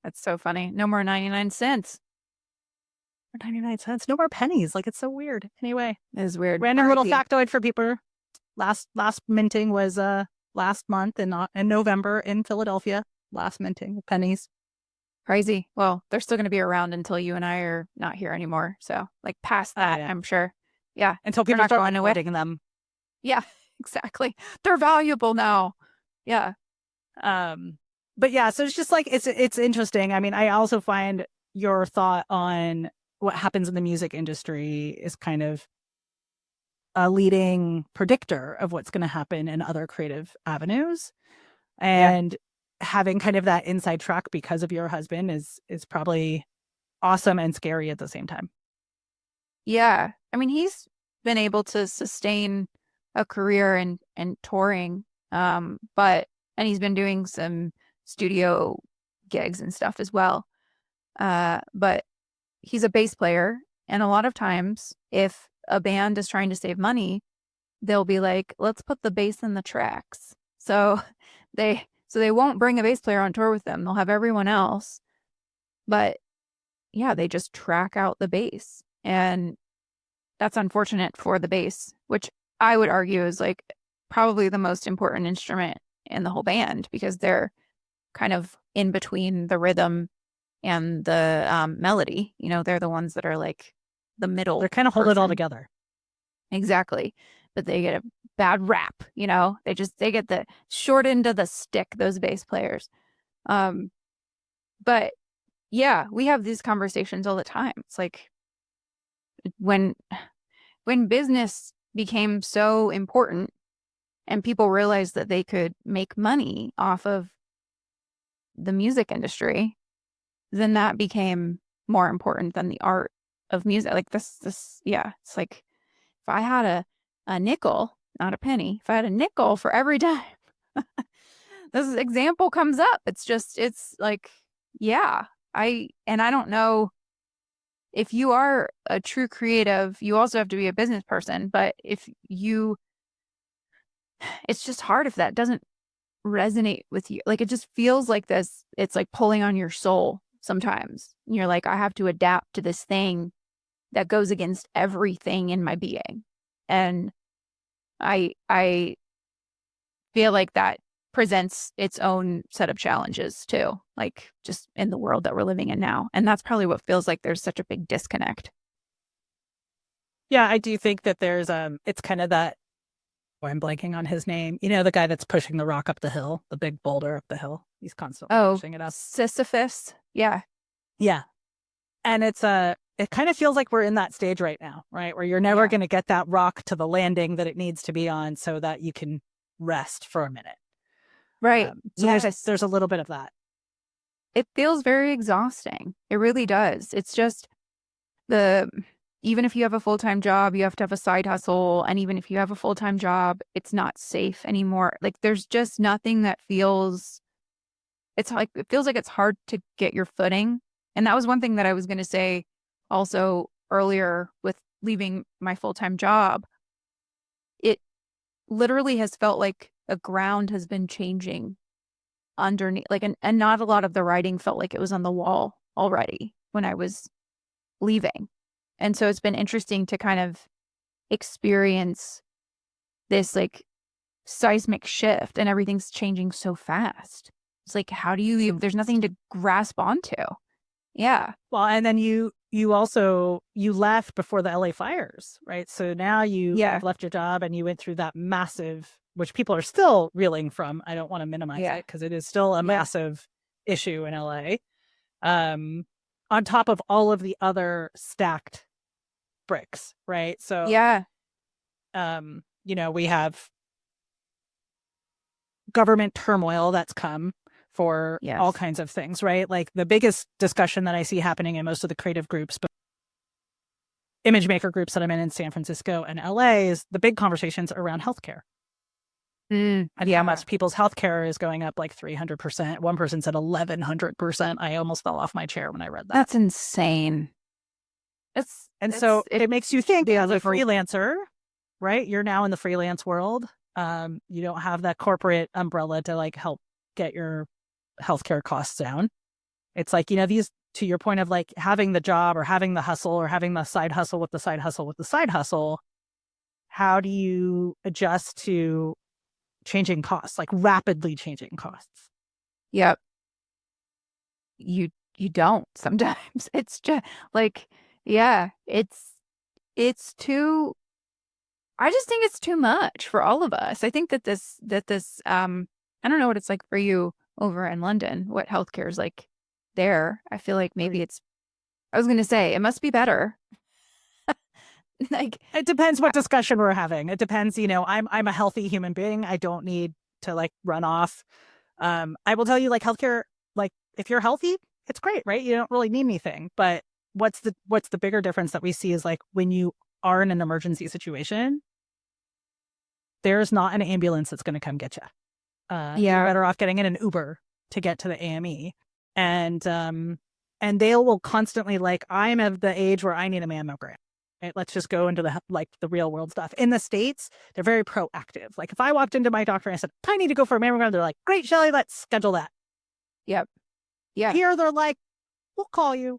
That's so funny. No more 99 cents. 99 cents. No more pennies. Like, it's so weird. Anyway, it is weird. Random little factoid for people. Last minting was last month in November in Philadelphia. Last minting of pennies. Crazy. Well, they're still going to be around until you and I are not here anymore. So like past that, I'm sure. Yeah. Until people start going away them. Yeah, exactly. They're valuable now. Yeah. But yeah, so it's just like, it's interesting. I mean, I also find your thought on what happens in the music industry is kind of a leading predictor of what's going to happen in other creative avenues. And having kind of that inside track because of your husband is probably awesome and scary at the same time. Yeah. I mean, he's been able to sustain a career and touring. And he's been doing some studio gigs and stuff as well. But he's a bass player. And a lot of times if a band is trying to save money, they'll be like, let's put the bass in the tracks. So they won't bring a bass player on tour with them. They'll have everyone else. But yeah, they just track out the bass. And that's unfortunate for the bass, which I would argue is like probably the most important instrument in the whole band, because they're kind of in between the rhythm and the melody. You know, they're the ones that are like the middle. They're kind of hold it all together. Exactly. But they get a bad rap, you know, they get the short end of the stick, those bass players. But yeah, we have these conversations all the time. It's like when business became so important and people realized that they could make money off of the music industry, then that became more important than the art of music. Like yeah, it's like if I had a nickel, not a penny, if I had a nickel for every time this example comes up, it's like, yeah, I don't know if you are a true creative, you also have to be a business person, but it's just hard if that doesn't resonate with you. Like it just feels like this, it's like pulling on your soul sometimes. And you're like, I have to adapt to this thing that goes against everything in my being. And I feel like that presents its own set of challenges too, like just in the world that we're living in now. And that's probably what feels like there's such a big disconnect. Yeah, I do think that there's it's kind of that, oh, I'm blanking on his name. You know, the guy that's pushing the rock up the hill, the big boulder up the hill. He's constantly pushing it up. Sisyphus. Yeah. Yeah. And it kind of feels like we're in that stage right now, right? Where you're never going to get that rock to the landing that it needs to be on so that you can rest for a minute. Right. So there's a little bit of that. It feels very exhausting. It really does. It's just even if you have a full-time job, you have to have a side hustle. And even if you have a full-time job, it's not safe anymore. Like there's just nothing that feels, it feels like it's hard to get your footing. And that was one thing that I was going to say also earlier with leaving my full-time job. It literally has felt like the ground has been changing underneath, like, and not a lot of the writing felt like it was on the wall already when I was leaving. And so it's been interesting to kind of experience this like seismic shift, and everything's changing so fast. It's like, how do you, there's nothing to grasp onto. Yeah. Well, and then you left before the LA fires, right? So now you have left your job and you went through that massive, which people are still reeling from. I don't want to minimize it because it is still a massive issue in LA. On top of all of the other stacked bricks, right? So you know, we have government turmoil that's come for all kinds of things, right? Like the biggest discussion that I see happening in most of the creative groups, but image maker groups that I'm in San Francisco and LA, is the big conversations around healthcare. And how much people's healthcare is going up like 300%. One person said 1,100%. I almost fell off my chair when I read that. That's insane. So it makes you think as a freelancer, right? You're now in the freelance world. You don't have that corporate umbrella to like help get your healthcare costs down. It's like, you know, these, to your point of like having the job or having the hustle or having the side hustle with the side hustle with the side hustle, how do you adjust to changing costs, like rapidly changing costs? Yep. You don't sometimes. It's just like, it's too, I just think it's too much for all of us. I think that this I don't know what it's like for you over in London, what healthcare is like there. I feel like maybe I was going to say, it must be better. Like, it depends what discussion we're having. It depends, you know, I'm a healthy human being. I don't need to like run off. I will tell you, like, healthcare, like if you're healthy, it's great, right? You don't really need anything. But what's the bigger difference that we see is like when you are in an emergency situation, there's not an ambulance that's going to come get you. You're better off getting in an Uber to get to the AME. And they will constantly like, I'm of the age where I need a mammogram. Right? Let's just go into the real world stuff. In the States, they're very proactive. Like if I walked into my doctor and I said, I need to go for a mammogram, they're like, great, Shelly, let's schedule that. Yep. Yeah. Here they're like, we'll call you.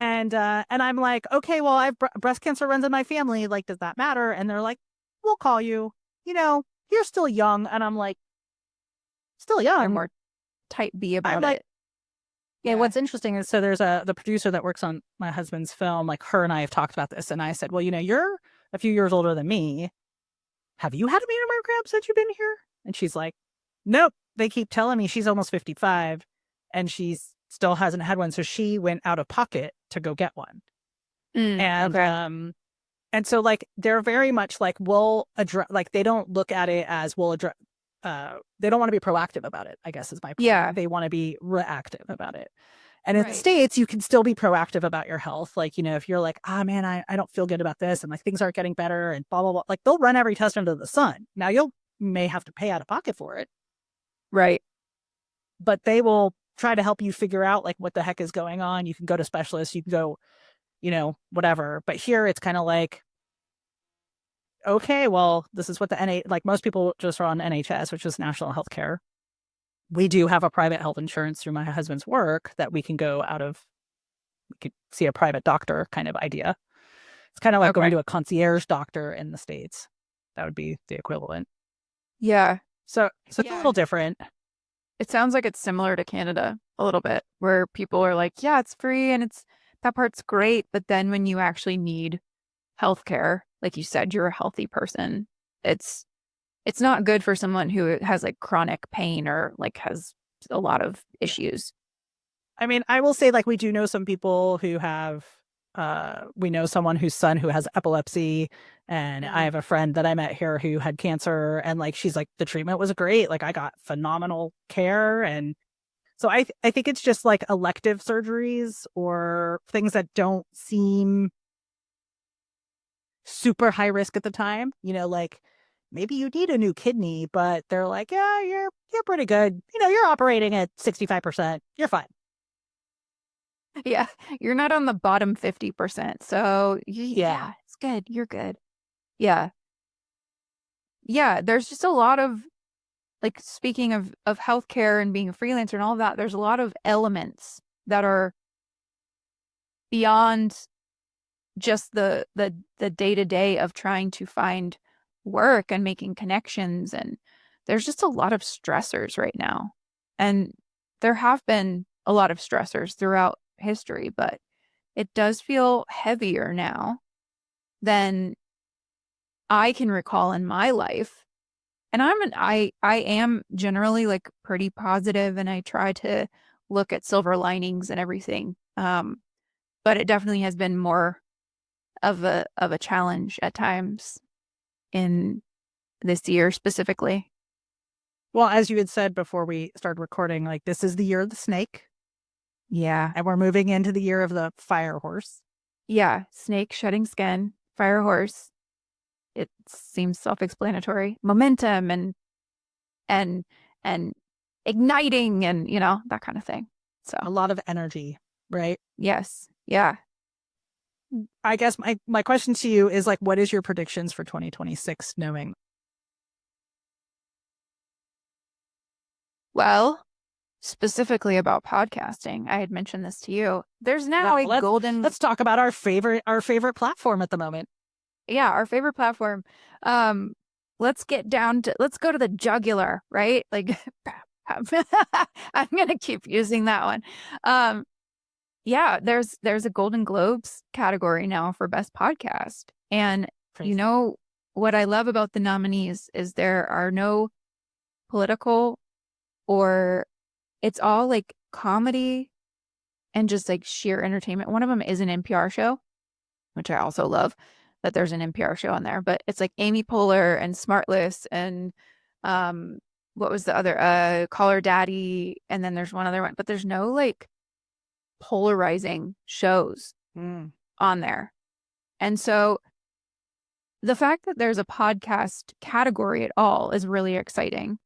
And I'm like, okay, well, I have breast cancer runs in my family. Like, does that matter? And they're like, we'll call you. You know, you're still young. And I'm like, still young. They're more type B about it. Yeah, what's interesting is, so there's the producer that works on my husband's film, like her and I have talked about this. And I said, well, you know, you're a few years older than me. Have you had a mammogram since you've been here? And she's like, nope. They keep telling me she's almost 55 and she's still hasn't had one. So she went out of pocket to go get one. And so like, they're very much like, we'll address, like, they don't look at it as we'll address, they don't want to be proactive about it, I guess is my point. Yeah. They want to be reactive about it. And in the States, you can still be proactive about your health. Like, if you're like, man, I don't feel good about this and like things aren't getting better and blah, blah, blah. Like they'll run every test under the sun. Now may have to pay out of pocket for it. Right. But they will try to help you figure out like what the heck is going on. You can go to specialists, you can go, whatever. But here it's kind of like, okay, well, this is what like most people just are on NHS, which is National Health Care. We do have a private health insurance through my husband's work that we can we could see a private doctor kind of idea. It's kind of like going to a concierge doctor in the States. That would be the equivalent. Yeah. So it's a little different. It sounds like it's similar to Canada a little bit, where people are like, yeah, it's free and that part's great. But then when you actually need healthcare, like you said, you're a healthy person. It's not good for someone who has like chronic pain or like has a lot of issues. I mean, I will say like we do know some people who have, we know someone whose son who has epilepsy, and I have a friend that I met here who had cancer, and like she's like, the treatment was great. Like I got phenomenal care. And so I think it's just like elective surgeries or things that don't seem super high risk at the time, like maybe you need a new kidney, but they're like, yeah, you're pretty good. You're operating at 65%. You're fine. Yeah. You're not on the bottom 50%. So yeah, it's good. You're good. Yeah. Yeah. There's just a lot of, like, speaking of healthcare and being a freelancer and all of that, there's a lot of elements that are beyond just the day-to-day of trying to find work and making connections. And there's just a lot of stressors right now. And there have been a lot of stressors throughout history, but it does feel heavier now than I can recall in my life. And I am generally like pretty positive, and I try to look at silver linings and everything. But it definitely has been more of a challenge at times in this year specifically. Well, as you had said before we started recording, like this is the year of the snake. Yeah. And we're moving into the year of the fire horse. Yeah. Snake shedding skin, fire horse. It seems self-explanatory. Momentum and igniting and, that kind of thing. So a lot of energy, right? Yes. Yeah. I guess my question to you is like, what is your predictions for 2026 knowing? Well, specifically about podcasting, I had mentioned this to you. There's now Let's talk about our favorite platform at the moment. Yeah, our favorite platform. Let's go to the jugular, right? Like I'm gonna keep using that one. Yeah, there's a Golden Globes category now for best podcast. And what I love about the nominees is there are no political, or it's all like comedy and just like sheer entertainment. One of them is an NPR show, which I also love that there's an NPR show on there, but it's like Amy Poehler and Smartless and what was the other Call Her Daddy, and then there's one other one, but there's no like polarizing shows on there. And so the fact that there's a podcast category at all is really exciting.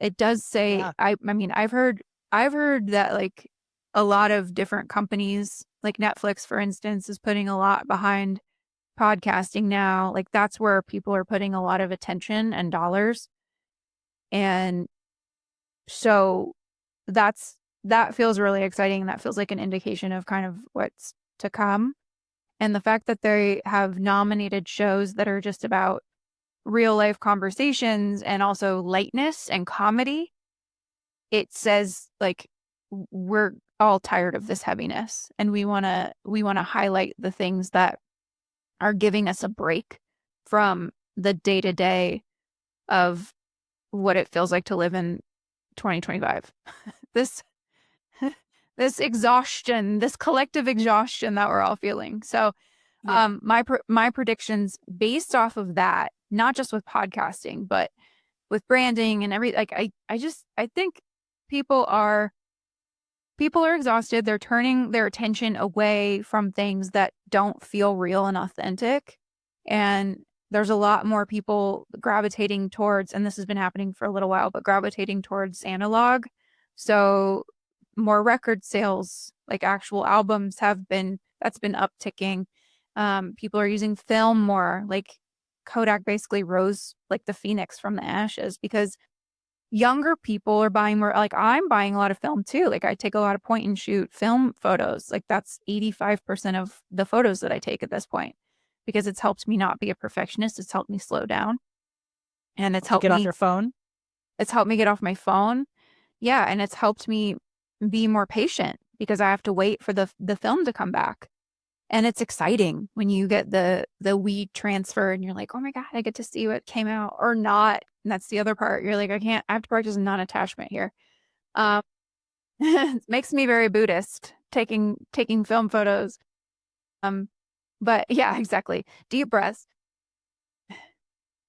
It does say, I mean, I've heard that like a lot of different companies, like Netflix, for instance, is putting a lot behind podcasting now. Like that's where people are putting a lot of attention and dollars. And so that feels really exciting. That feels like an indication of kind of what's to come. And the fact that they have nominated shows that are just about real life conversations and also lightness and comedy, it says like we're all tired of this heaviness, and we want to highlight the things that are giving us a break from the day-to-day of what it feels like to live in 2025. this exhaustion, this collective exhaustion that we're all feeling. So my predictions based off of that, not just with podcasting, but with branding and I think people People are exhausted. They're turning their attention away from things that don't feel real and authentic. And there's a lot more people gravitating towards, and this has been happening for a little while, but gravitating towards analog. So more record sales, like actual albums that's been upticking. People are using film more, like Kodak basically rose like the phoenix from the ashes because younger people are buying more. Like I'm buying a lot of film too. Like I take a lot of point and shoot film photos. Like that's 85% of the photos that I take at this point because it's helped me not be a perfectionist. It's helped me slow down and it's helped Get off me, your phone. it's helped me get off my phone. Yeah. And it's helped me be more patient because I have to wait for the film to come back. And it's exciting when you get the weed transfer and you're like, oh my God, I get to see what came out or not. And that's the other part. You're like, I have to practice non-attachment here. It makes me very Buddhist taking film photos. But yeah, exactly. Deep breaths.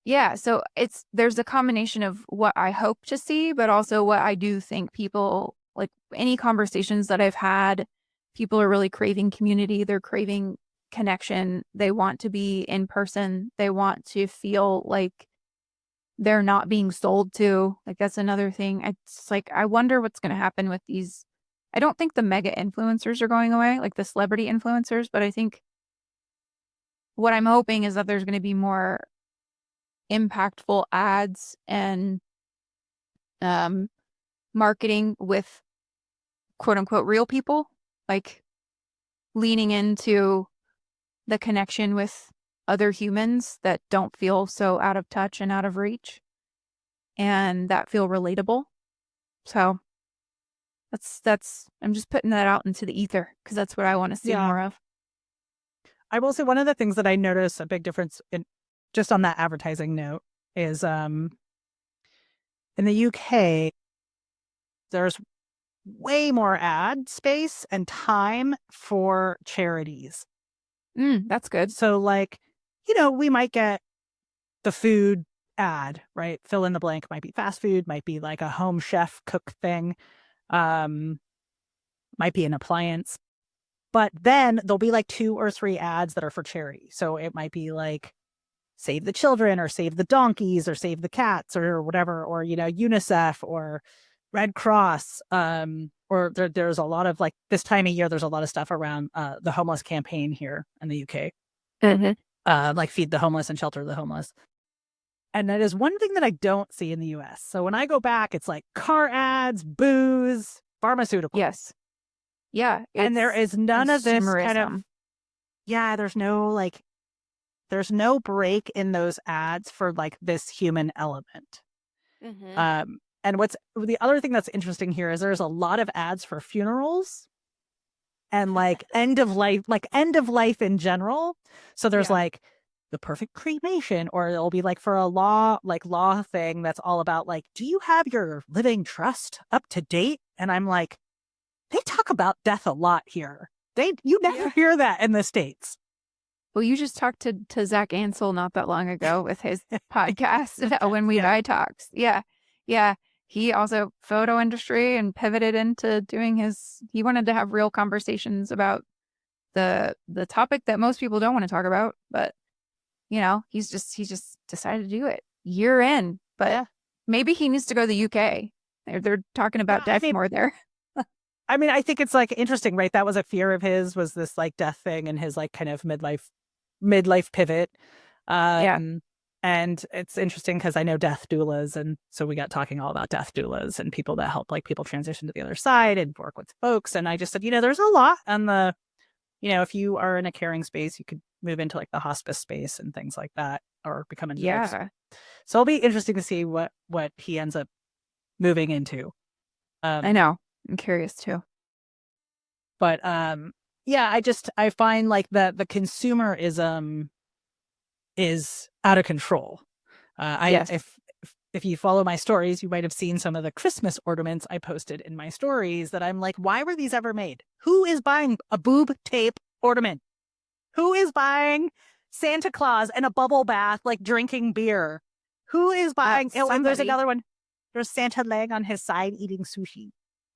Yeah. So there's a combination of what I hope to see, but also what I do think people like any conversations that I've had, people are really craving community. They're craving connection. They want to be in person. They want to feel like they're not being sold to. Like that's another thing. It's like, I wonder what's going to happen with these. I don't think the mega influencers are going away, like the celebrity influencers, but I think what I'm hoping is that there's going to be more impactful ads and marketing with quote unquote real people, like leaning into the connection with other humans that don't feel so out of touch and out of reach and that feel relatable. So I'm just putting that out into the ether because that's what I want to see more of. I will say one of the things that I notice a big difference in just on that advertising note is in the UK, there's way more ad space and time for charities. That's good. So like, we might get the food ad, right? Fill in the blank, might be fast food, might be like a home chef cook thing, might be an appliance. But then there'll be like 2 or 3 ads that are for charity. So it might be like save the children or save the donkeys or save the cats or whatever, or, UNICEF or Red Cross. Or there's a lot of like this time of year, there's a lot of stuff around the homeless campaign here in the UK. Like feed the homeless and shelter the homeless. And that is one thing that I don't see in the US. So when I go back, it's like car ads, booze, pharmaceuticals. Yes. Yeah. And there is none of this kind of, there's no break in those ads for like this human element. And the other thing that's interesting here is there's a lot of ads for funerals and like end of life in general. So there's like the perfect cremation, or it'll be like for a law thing that's all about like, do you have your living trust up to date? And I'm like, they talk about death a lot here. You never hear that in the States. Well, you just talked to Zach Ansel not that long ago with his podcast, When We Die Talks. Yeah. Yeah. He also photo industry and pivoted into doing he wanted to have real conversations about the topic that most people don't want to talk about. But, he just decided to do it year in. But maybe he needs to go to the UK. They're talking about death more there. I mean, I think it's like interesting, right? That was a fear of his, was this like death thing and his like kind of midlife pivot. And it's interesting because I know death doulas. And so we got talking all about death doulas and people that help like people transition to the other side and work with folks. And I just said, there's a lot on the, if you are in a caring space, you could move into like the hospice space and things like that, or become a nurse. So it'll be interesting to see what he ends up moving into. I know. I'm curious too. But I find like the consumerism is out of control. If you follow my stories, you might have seen some of the Christmas ornaments I posted in my stories that I'm like, why were these ever made? Who is buying a boob tape ornament? Who is buying Santa Claus and a bubble bath, like drinking beer? Who is buying? And there's another one. There's Santa laying on his side eating sushi.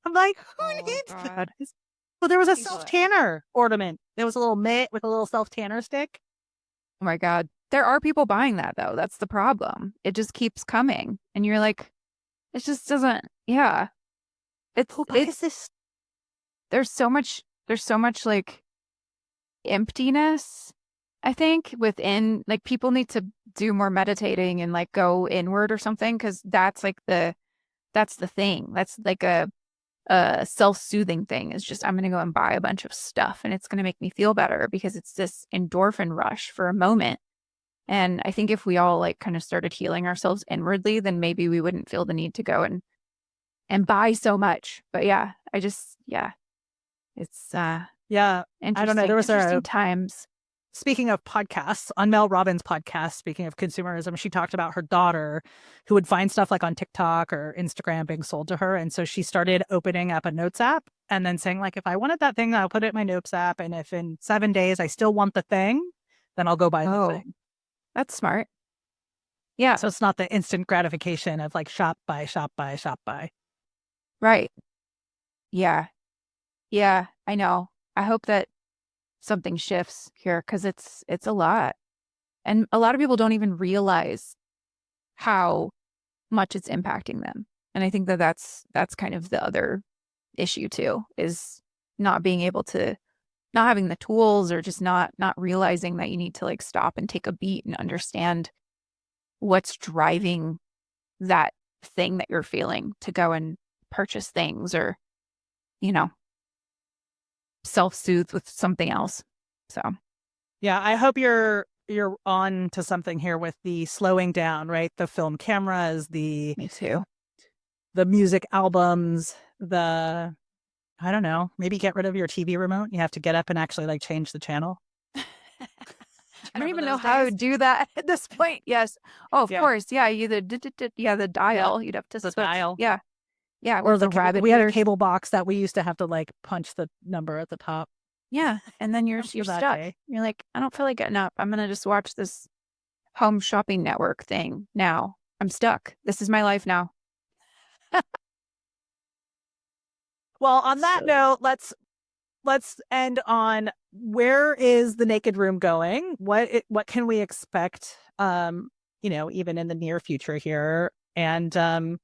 I'm like, who Oh needs God. this? Well, there was a People. self-tanner ornament. There was a little mitt with a little self-tanner stick. Oh my God. There are people buying that though. That's the problem. It just keeps coming. And you're like, it just doesn't, yeah. Who It's buys this? there's so much like emptiness, I think, within like people need to do more meditating and like go inward or something, because that's the thing. That's like a self-soothing thing is just I'm gonna go and buy a bunch of stuff and it's gonna make me feel better because it's this endorphin rush for a moment. And I think if we all like kind of started healing ourselves inwardly, then maybe we wouldn't feel the need to go and buy so much. But yeah, it's Yeah, I don't know. There was interesting times. Speaking of podcasts, on Mel Robbins' podcast, speaking of consumerism, she talked about her daughter who would find stuff like on TikTok or Instagram being sold to her. And so she started opening up a notes app and then saying, like, if I wanted that thing, I'll put it in my notes app. And if in 7 days I still want the thing, then I'll go buy the thing. That's smart. Yeah. So it's not the instant gratification of like shop, buy, shop, buy, shop, buy. Right. Yeah. Yeah, I know. I hope that something shifts here because it's a lot. And a lot of people don't even realize how much it's impacting them. And I think that that's kind of the other issue too, is not being able to, not having the tools or just not realizing that you need to like stop and take a beat and understand what's driving that thing that you're feeling to go and purchase things or, you know, self-soothe with something else. So yeah, I hope you're on to something here with the slowing down, right? The film cameras, me too. the music albums, I don't know, maybe get rid of your TV remote. You have to get up and actually like change the channel. I don't even know how to do that at this point. Yes. Oh, of course. Yeah. You the dial. You'd have to the switch. dial. Yeah. Yeah. Or the rabbit. we had a cable box that we used to have to like punch the number at the top. Yeah. And then you're stuck. Day. You're like, I don't feel like getting up. I'm gonna just watch this home shopping network thing now. I'm stuck. This is my life now. Well, on that note, let's end on where is the naked room going? What can we expect? Even in the near future here, and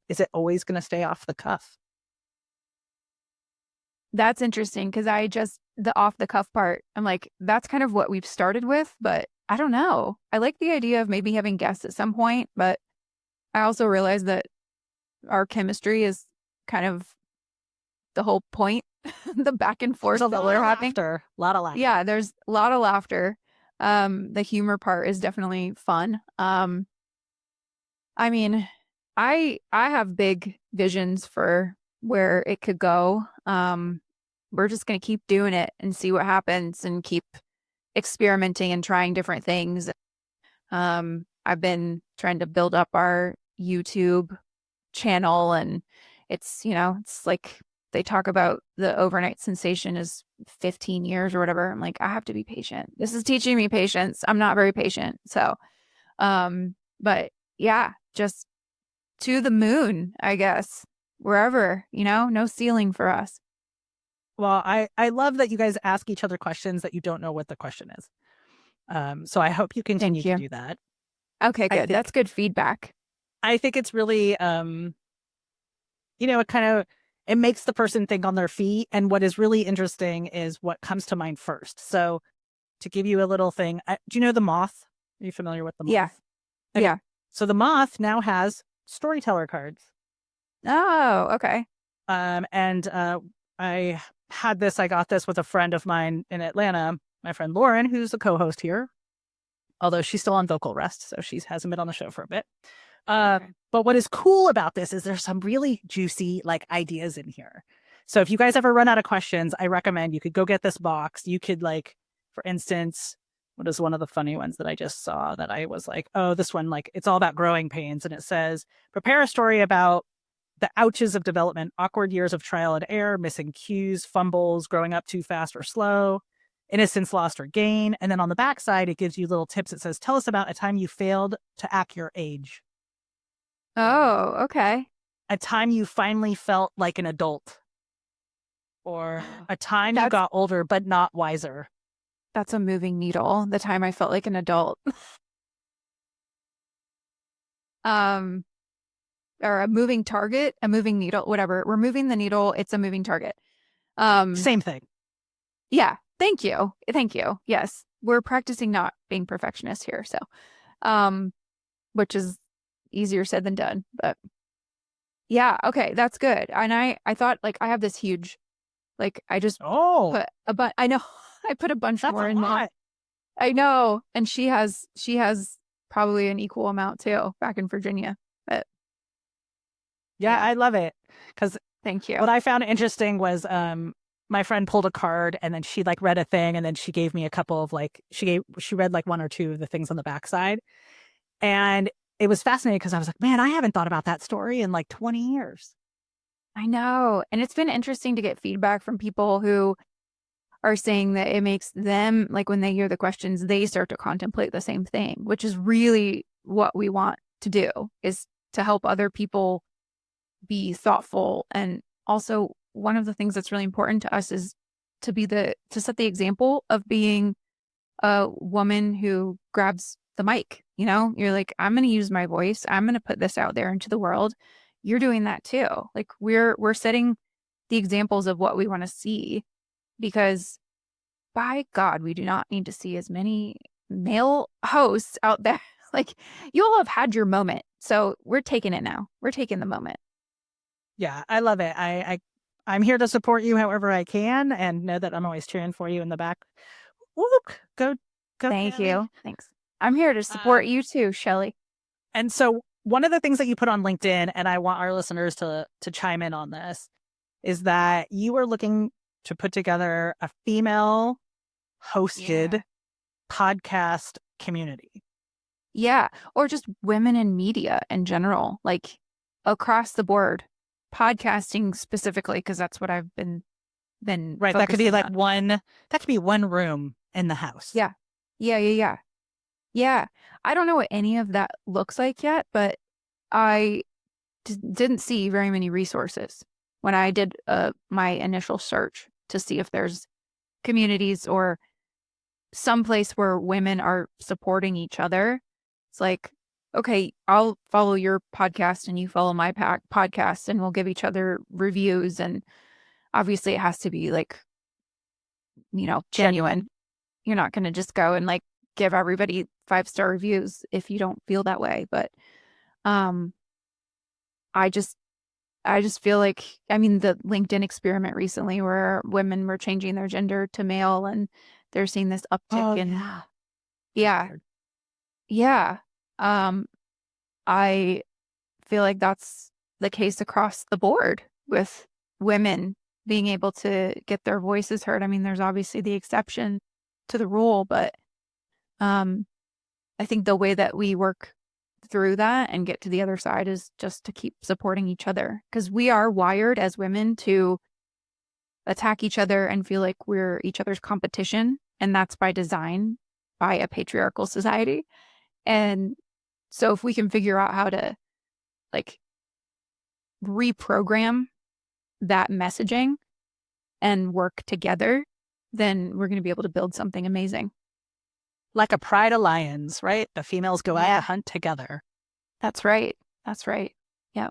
is it always going to stay off the cuff? That's interesting because the off the cuff part, I'm like, that's kind of what we've started with, but I don't know. I like the idea of maybe having guests at some point, but I also realize that our chemistry is kind of the whole point. The back and forth that we're having. A lot of laughter. Yeah, there's a lot of laughter. The humor part is definitely fun. I mean, I have big visions for where it could go. We're just going to keep doing it and see what happens and keep experimenting and trying different things. I've been trying to build up our YouTube channel, and it's like they talk about the overnight sensation is 15 years or whatever. I'm like, I have to be patient. This is teaching me patience. I'm not very patient. So, but yeah, just to the moon, I guess, wherever, no ceiling for us. Well, I love that you guys ask each other questions that you don't know what the question is. So I hope you continue to do that. Okay, good. That's good feedback. I think it's really, it makes the person think on their feet. And what is really interesting is what comes to mind first. So to give you a little thing, do you know the moth? Are you familiar with the moth? Yeah. Okay. Yeah. So the moth now has storyteller cards. Oh, okay. And I got this with a friend of mine in Atlanta, my friend Lauren, who's a co-host here, although she's still on vocal rest, so she hasn't been on the show for a bit. Okay. But what is cool about this is there's some really juicy like ideas in here. So if you guys ever run out of questions, I recommend you could go get this box. You could like, for instance, what is one of the funny ones that I just saw that I was like, oh, this one, like it's all about growing pains. And it says, prepare a story about the ouches of development, awkward years of trial and error, missing cues, fumbles, growing up too fast or slow, innocence lost or gain. And then on the back side, it gives you little tips. It says, tell us about a time you failed to act your age. Oh, okay. A time you finally felt like an adult. or a time you That's got older but not wiser. that's a moving needle. The time I felt like an adult. Um, or a moving target, a moving needle, whatever. We're moving the needle, it's a moving target. Same thing. Yeah, thank you. Thank you. Yes. We're practicing not being perfectionists here, so um which is easier said than done. But yeah, okay, that's good. And I thought like I have this huge like I just Oh, put I know I put a bunch that's more a in mom. lot. I know. And she has probably an equal amount too back in Virginia. But Yeah, yeah, I love it. Because thank you. what I found interesting was my friend pulled a card and then she like read a thing and then she gave me a couple of like she read like one or two of the things on the backside. And it was fascinating because I was like, man, I haven't thought about that story in like 20 years. I know. And it's been interesting to get feedback from people who are saying that it makes them, like when they hear the questions, they start to contemplate the same thing, which is really what we want to do, is to help other people be thoughtful. And also one of the things that's really important to us is to set the example of being a woman who grabs the mic. You're like, I'm going to use my voice. I'm going to put this out there into the world. You're doing that too. Like we're setting the examples of what we want to see, because by God, we do not need to see as many male hosts out there. Like you'll have had your moment. So we're taking it now. We're taking the moment. Yeah, I love it. I'm here to support you however I can and know that I'm always cheering for you in the back. Whoop, go, Thank Kelly. you. Thanks. I'm here to support you too, Shelly. And so one of the things that you put on LinkedIn, and I want our listeners to chime in on this, is that you are looking to put together a female Yeah. hosted podcast community. Yeah. Or just women in media in general, like across the board, podcasting specifically, because that's what I've been Right. That could be focusing like on. that could be one room in the house. Yeah. Yeah. Yeah. Yeah. Yeah. I don't know what any of that looks like yet, but I didn't see very many resources when I did my initial search to see if there's communities or some place where women are supporting each other. It's like, okay, I'll follow your podcast and you follow my podcast, and we'll give each other reviews. And obviously it has to be like, genuine. You're not going to just go and like give everybody 5-star reviews if you don't feel that way. But um, I just feel like, I mean, the LinkedIn experiment recently where women were changing their gender to male and they're seeing this uptick Oh in, yeah. yeah, yeah. Um, I feel like that's the case across the board with women being able to get their voices heard. I mean, there's obviously the exception to the rule, but um, I think the way that we work through that and get to the other side is just to keep supporting each other, because we are wired as women to attack each other and feel like we're each other's competition. And that's by design, by a patriarchal society. And so if we can figure out how to like reprogram that messaging and work together, then we're going to be able to build something amazing. Like a pride of lions, right? The females go out to Yeah, hunt together. that's right. That's right. Yeah.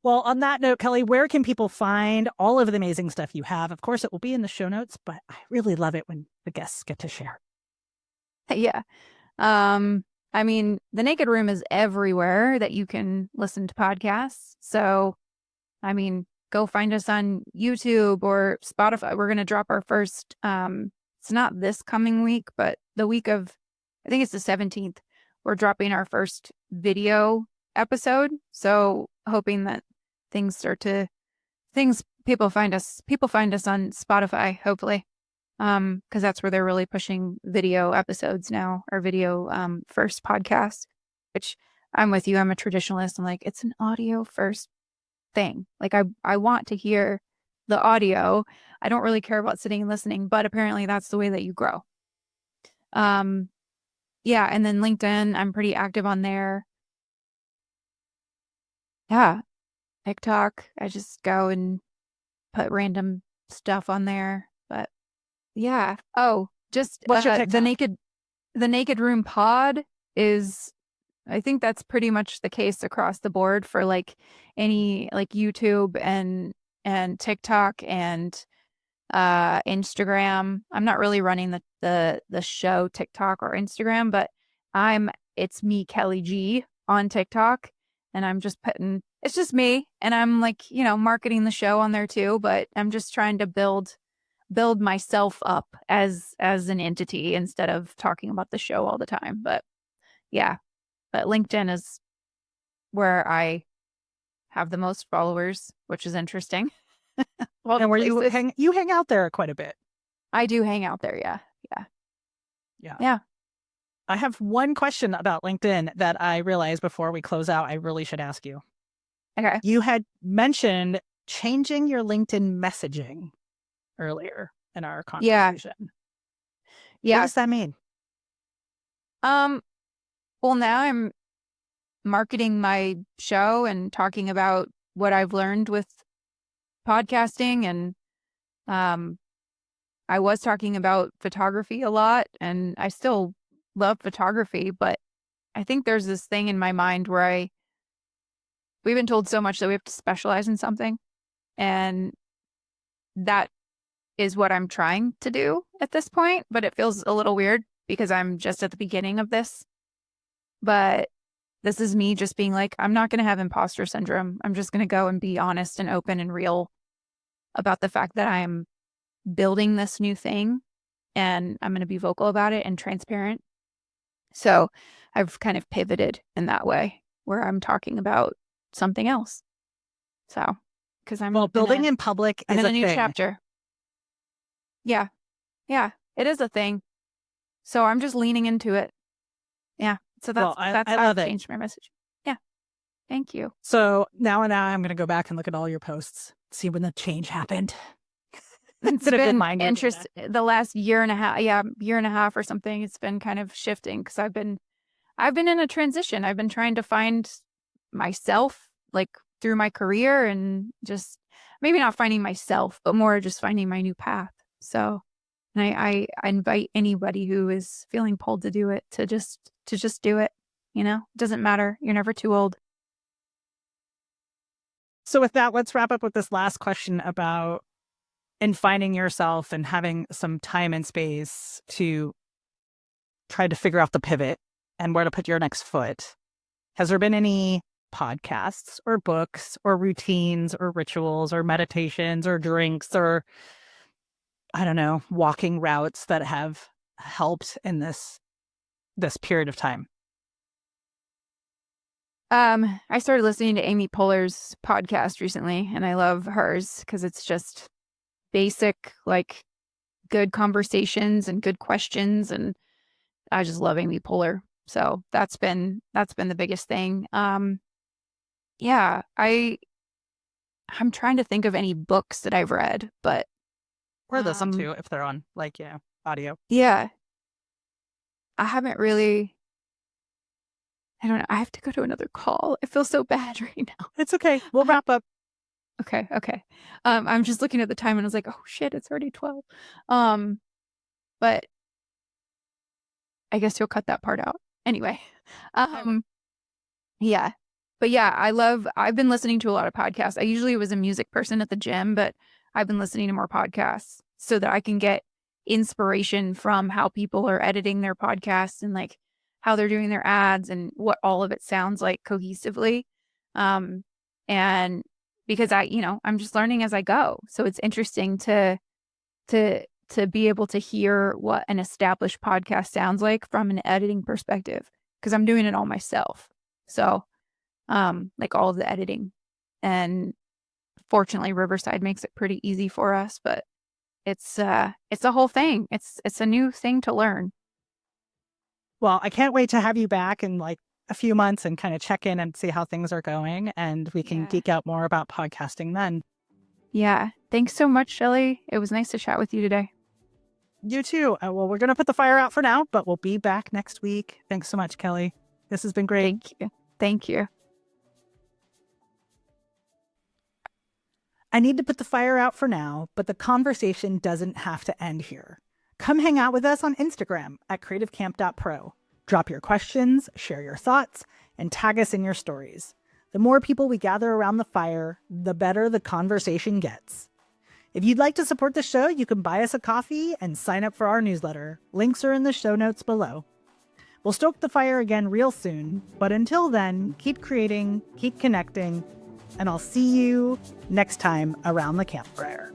Well, on that note, Kelly, where can people find all of the amazing stuff you have? Of course, it will be in the show notes, but I really love it when the guests get to share. Yeah. I mean, the Naked Room is everywhere that you can listen to podcasts. So, I mean, go find us on YouTube or Spotify. We're going to drop our first, it's not this coming week, but the week of, I think it's the 17th, we're dropping our first video episode. So hoping that things start to, people find us on Spotify, hopefully. Because that's where they're really pushing video episodes now, or video first podcast, which I'm with you. I'm a traditionalist. I'm like, it's an audio first thing. Like I want to hear the audio. I don't really care about sitting and listening, but apparently that's the way that you grow. Yeah, and then LinkedIn, I'm pretty active on there. Yeah, TikTok, I just go and put random stuff on there. But yeah. Oh, just What's your TikTok? the Naked Room Pod is, I think that's pretty much the case across the board for like any like YouTube and TikTok and Instagram. I'm not really running the show TikTok or Instagram, but it's me, Kelly G, on TikTok, and I'm just it's just me, and I'm like, marketing the show on there too, but I'm just trying to build myself up as an entity instead of talking about the show all the time. But yeah, but LinkedIn is where I have the most followers, which is interesting. And where you hang out there quite a bit. I do hang out there. Yeah. Yeah. I have one question about LinkedIn that I realized before we close out, I really should ask you. Okay. You had mentioned changing your LinkedIn messaging earlier in our conversation. Yeah. What does that mean? Well, now I'm marketing my show and talking about what I've learned with podcasting, and I was talking about photography a lot, and I still love photography, but I think there's this thing in my mind where we've been told so much that we have to specialize in something, and that is what I'm trying to do at this point, but it feels a little weird because I'm just at the beginning of this. But this is me just being like, I'm not going to have imposter syndrome. I'm just going to go and be honest and open and real about the fact that I'm building this new thing, and I'm going to be vocal about it and transparent. So I've kind of pivoted in that way where I'm talking about something else. So, because building in public is a new chapter. Yeah. Yeah. It is a thing. So I'm just leaning into it. Yeah. So that's I love it. Changed my message. Yeah. Thank you. So now I'm going to go back and look at all your posts, see when the change happened. It's been interesting the last year and a half or something. It's been kind of shifting because I've been in a transition. I've been trying to find myself like through my career, and just maybe not finding myself, but more just finding my new path. So, and I invite anybody who is feeling pulled to do it to just do it. It doesn't matter. You're never too old. So with that, let's wrap up with this last question about finding yourself and having some time and space to try to figure out the pivot and where to put your next foot. Has there been any podcasts or books or routines or rituals or meditations or drinks or, I don't know, walking routes that have helped in this period of time? I started listening to Amy Poehler's podcast recently, and I love hers because it's just basic, like good conversations and good questions, and I just love Amy Poehler. So that's been the biggest thing. Yeah, I'm trying to think of any books that I've read, but or listen to if they're on audio. Yeah, I haven't really. I don't know. I have to go to another call. I feel so bad right now. It's okay. We'll wrap up. Okay. I'm just looking at the time and I was like, oh shit, it's already 12. But I guess you'll cut that part out. Anyway. Yeah. But yeah, I've been listening to a lot of podcasts. I usually was a music person at the gym, but I've been listening to more podcasts so that I can get inspiration from how people are editing their podcasts and like how they're doing their ads and what all of it sounds like cohesively. And because I'm just learning as I go. So it's interesting to be able to hear what an established podcast sounds like from an editing perspective, because I'm doing it all myself. So, like all of the editing, and fortunately Riverside makes it pretty easy for us, but it's a whole thing. It's a new thing to learn. Well, I can't wait to have you back in like a few months and kind of check in and see how things are going, and we can geek out more about podcasting then. Yeah. Thanks so much, Shelly. It was nice to chat with you today. You too. Well, we're going to put the fire out for now, but we'll be back next week. Thanks so much, Kelly. This has been great. Thank you. I need to put the fire out for now, but the conversation doesn't have to end here. Come hang out with us on Instagram at creativecamp.pro. Drop your questions, share your thoughts, and tag us in your stories. The more people we gather around the fire, the better the conversation gets. If you'd like to support the show, you can buy us a coffee and sign up for our newsletter. Links are in the show notes below. We'll stoke the fire again real soon, but until then, keep creating, keep connecting, and I'll see you next time around the campfire.